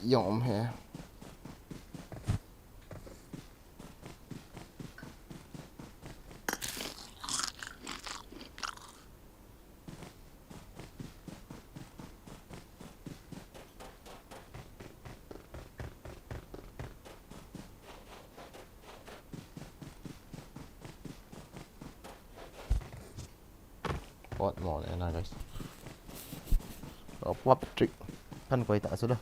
yom here. What more này guys? What trick? Kan quay tak sudah.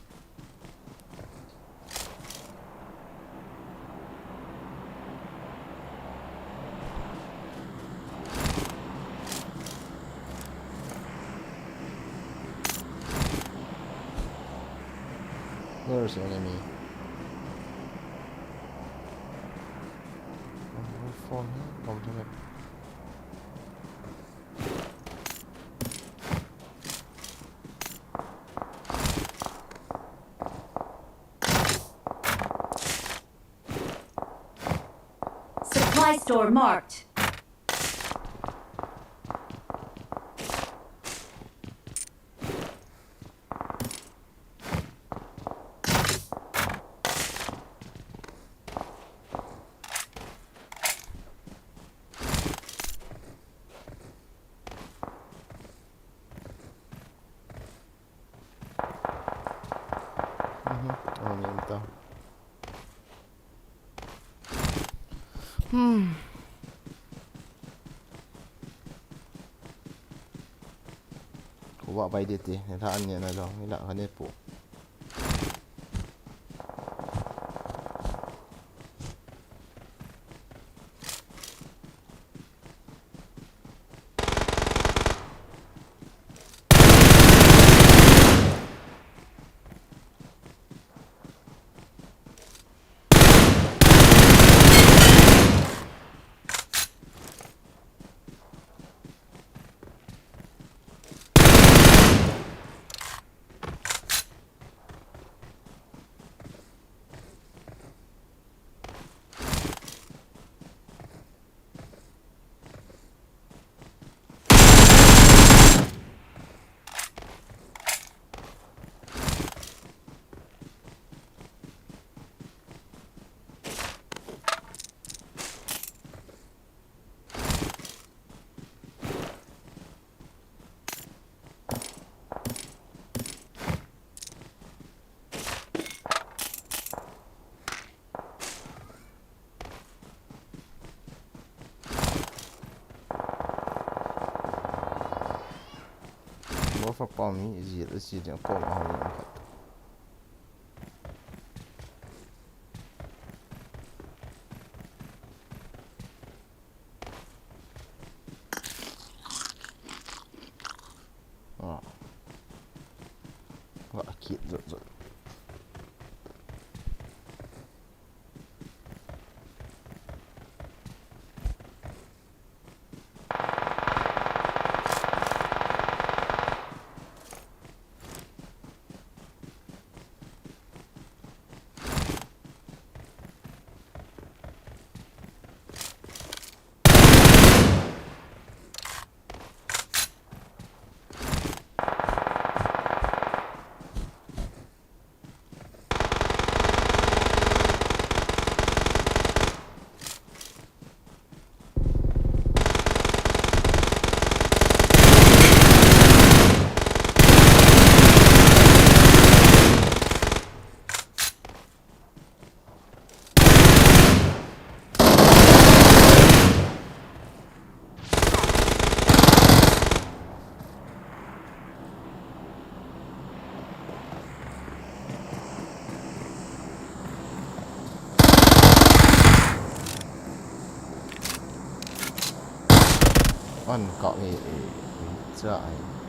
Where's the enemy? Phone không cho mẹ. Supply store marked. Oh, niente. Kuha bay dit eh. Nilaan niya na lang. Nilaan niya po. For palm is here. Let's see the palm. Oh, what a kid!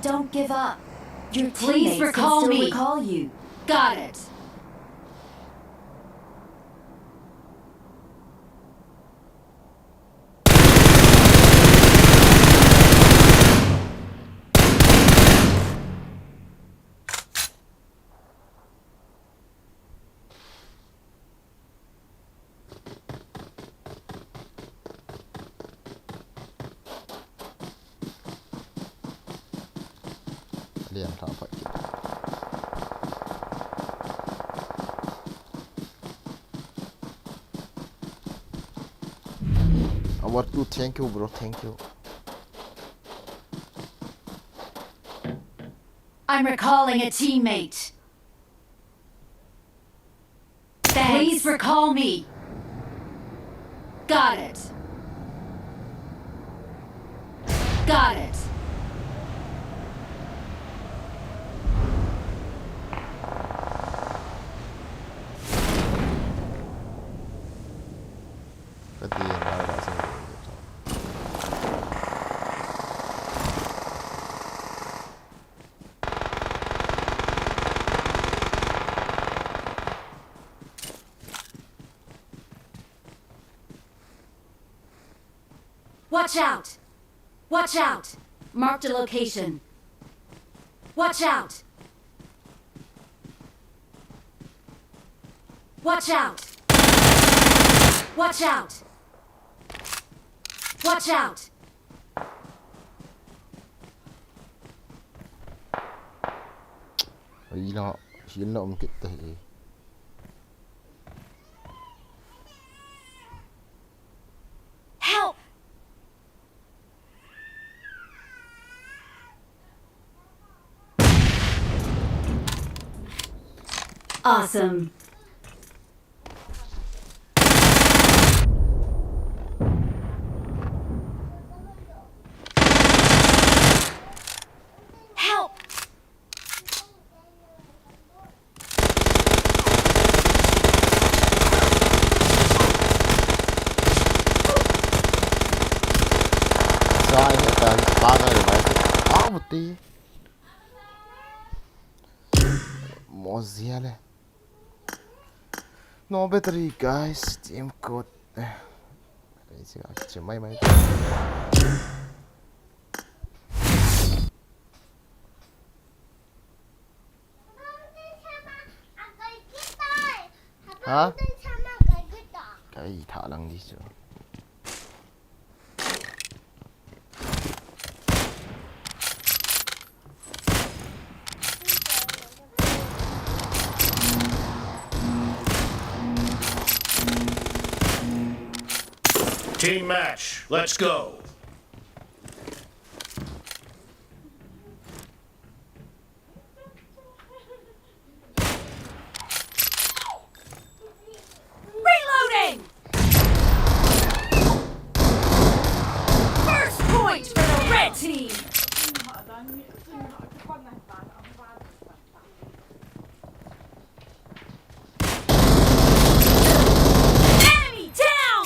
Don't give up. Your teammates can still recall you. Got it. Liam tak apa kita. what do? Thank you, bro. Thank you. I'm recalling a teammate. Please recall me. Got it. Got it. Cái tiền đó là sẽ Watch out! Watch out! Marked a location. Watch out! Watch out! Watch out! Watch out! nó khiến nó ông kịch tỷ. Help! Awesome. Help! Sao anh lại tàn ba người vậy? Một tí. Mozia này. No battery guys, team code. Đấy chỉ may may. Hả? Cái gì thả lăng đi chứ? Team match. Let's go. Reloading! First point for the red team! Enemy down!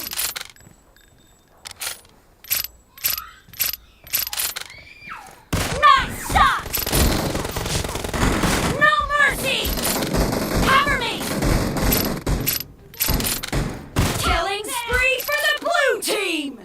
Nice shot! No mercy! Cover me! Killing spree for the blue team!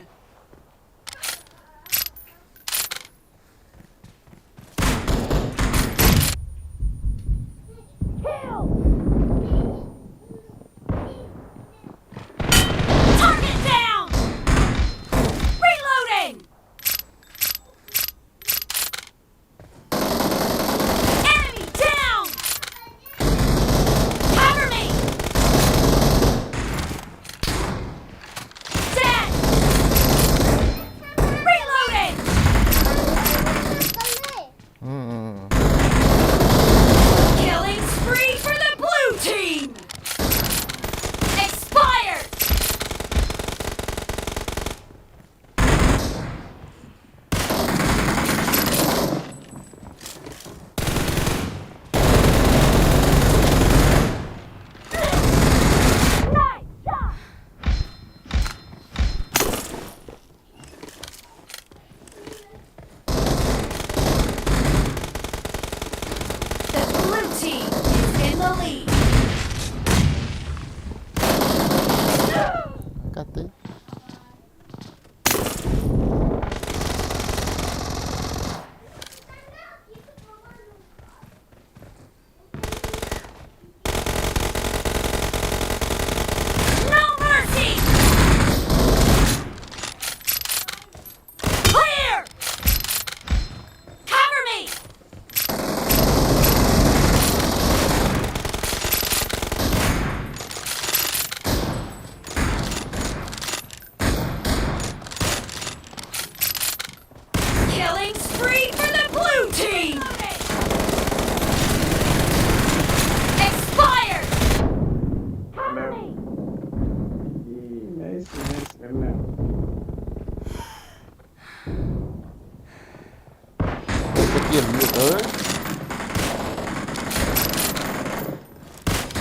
ลี่ยนเลือด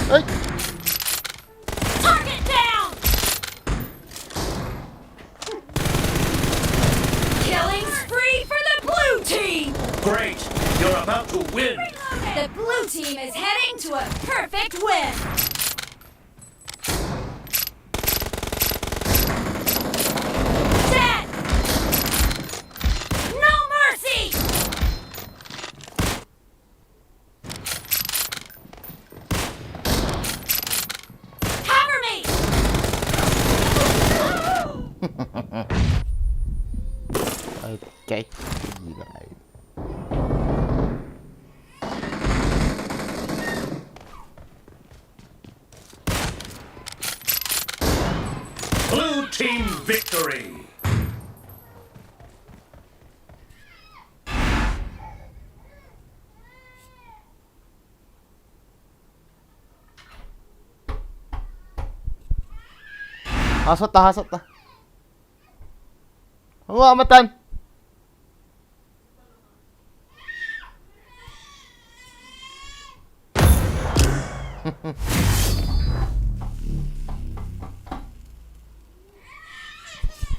เอ้ย Target down! Killing spree for the blue team! Great! You're about to win! The blue team is heading to a perfect win! Dead! No mercy! Cover me! Cái gì lại Blue team victory! hasot ta Ang matan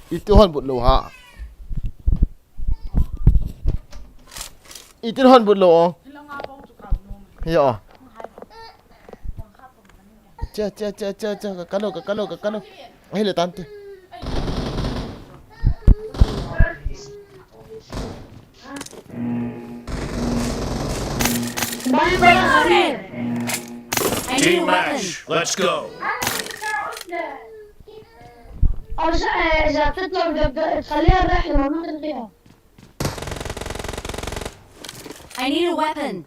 Ituhan budlo ha Ituhan budlo Iya Cha kakano Ay le tante Reloaded! I need a Team weapon! match, let's go! إذا بتطلع تخليها الرحلة ما تلغيها. I need a weapon!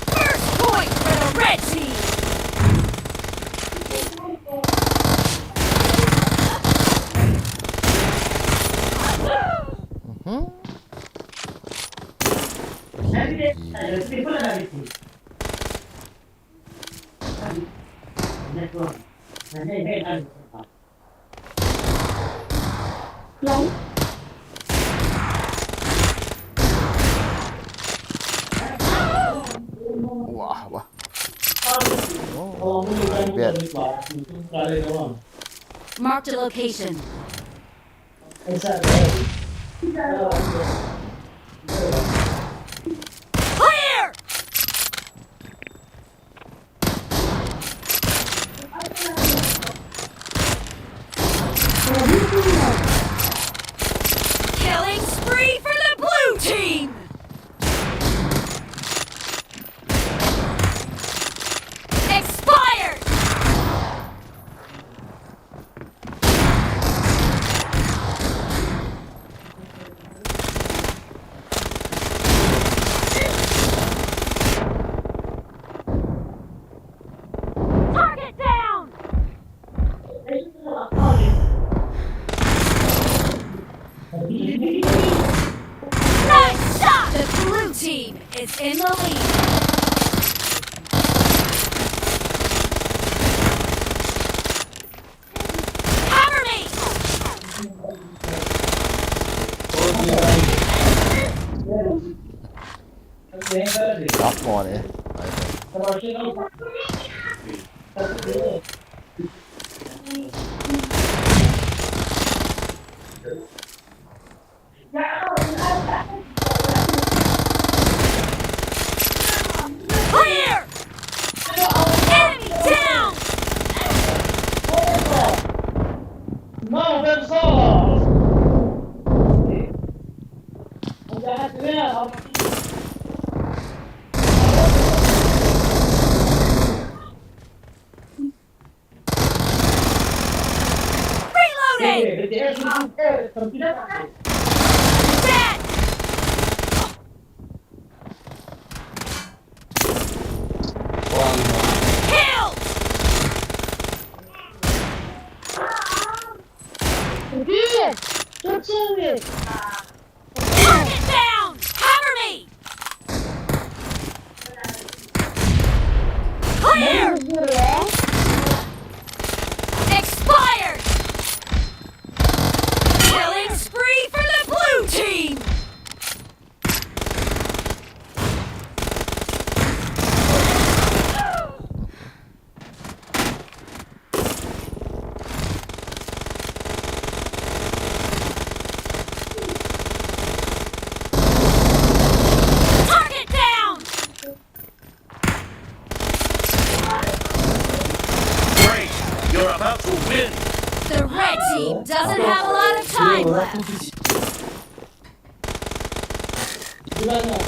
First point for the red team! Wah Oh biar Marked a location. Clear! Killing spree for the blue team! Expired! Target down! Nice shot! The blue team is in the lead. Cover me! Đọc mò này Clear! Enemy down! Reloading! Dead! Killed! Target down! Cover me! Clear! Expired! win. The red team doesn't have a lot of time left. Reloading!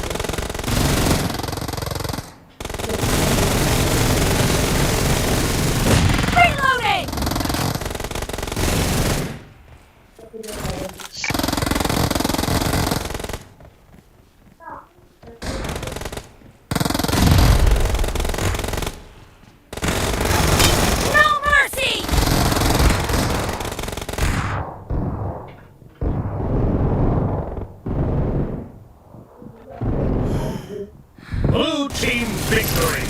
No mercy! Blue team victory.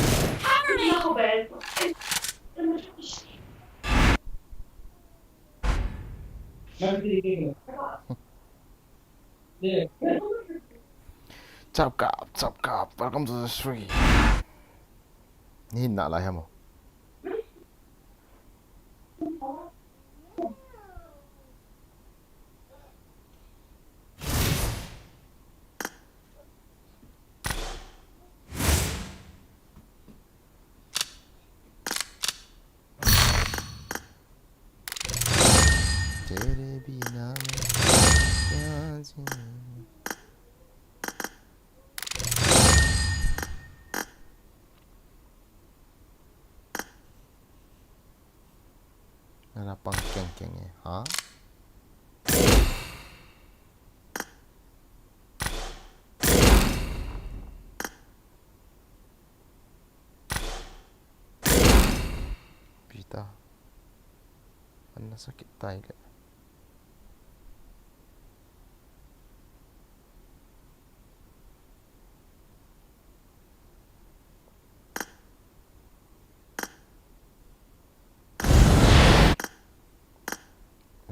Cover me! Chop cop, welcome to the stream. Nhìn lại hả mà? तेरे बिना मैं क्या जीऊं Là bằng keng ấy hả? Pita, mana sakit tai kat?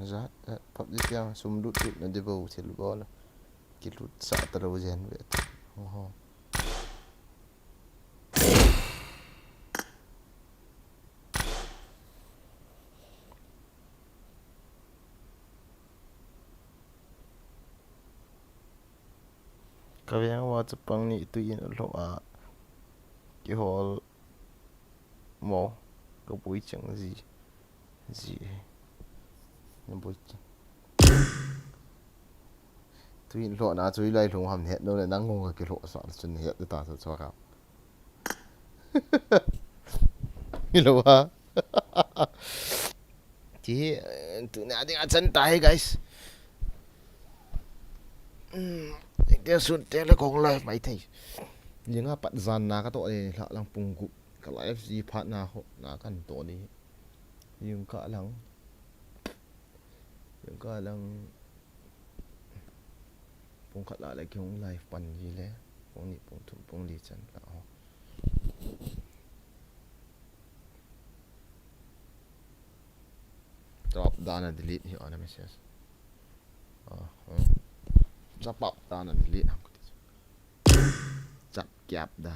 Zat, PUBG yang sumdut tu nanti bau celu bola. Kilut saat terlalu jen bet. Oh. Kau yang awak Jepang ni itu yang lo kihol mau kau bui chang gì nó bui tuy lo na chui lai lung ham het no le nang ngô cái lo sa chun het ta sa cho ka lo ha chỉ tụi nào đi ăn chân tay guys dia sun dia le kong lai mai thai yang apa zan na ka to ni la lang pung gu ka la fc phat na ho na kan to ni yung ka lang pung khat la lai kyong live pan ji le pung ni pung thum pung li chan la ho drop down and delete here on the message drop up down and delete ham ko ti chap kyap da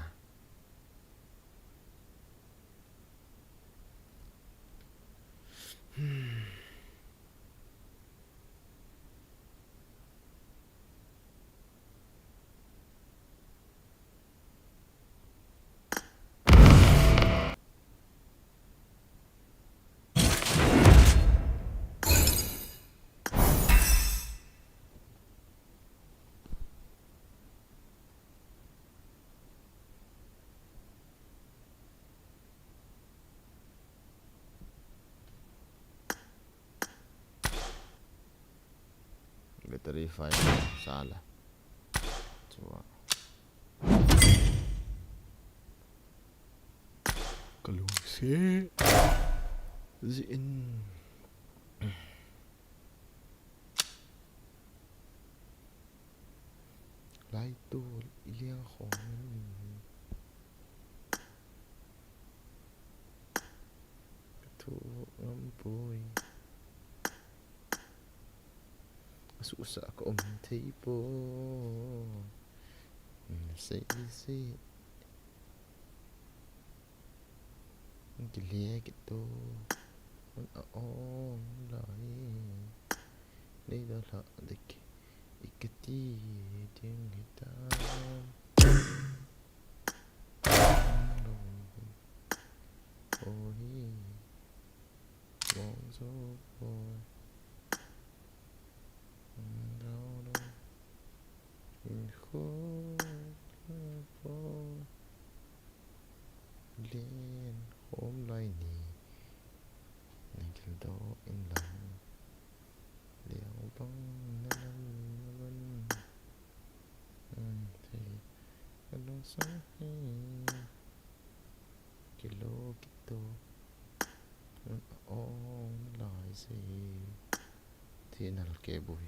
battery 5 salah coba keluar sih zin lai tu liang khong tu ngampui susah kau tipu si gile gitu on lai đây đó là địch ikati tiếng hitam ôi mong so boy in khô boy lên hôm nay nè nên kiểu đó in lòng liệu băng nên thì cái đó sống cái lô cái tô ô lại gì thì nào kể bùi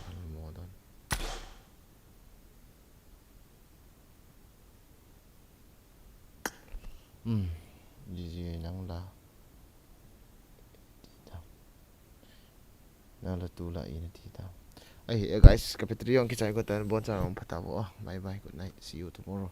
ăn mò đó gì nắng là nào là tu lại ini thì tao hey guys, kapitri yung kisay ko tan bon sa patabo. Bye bye, good night, see you tomorrow.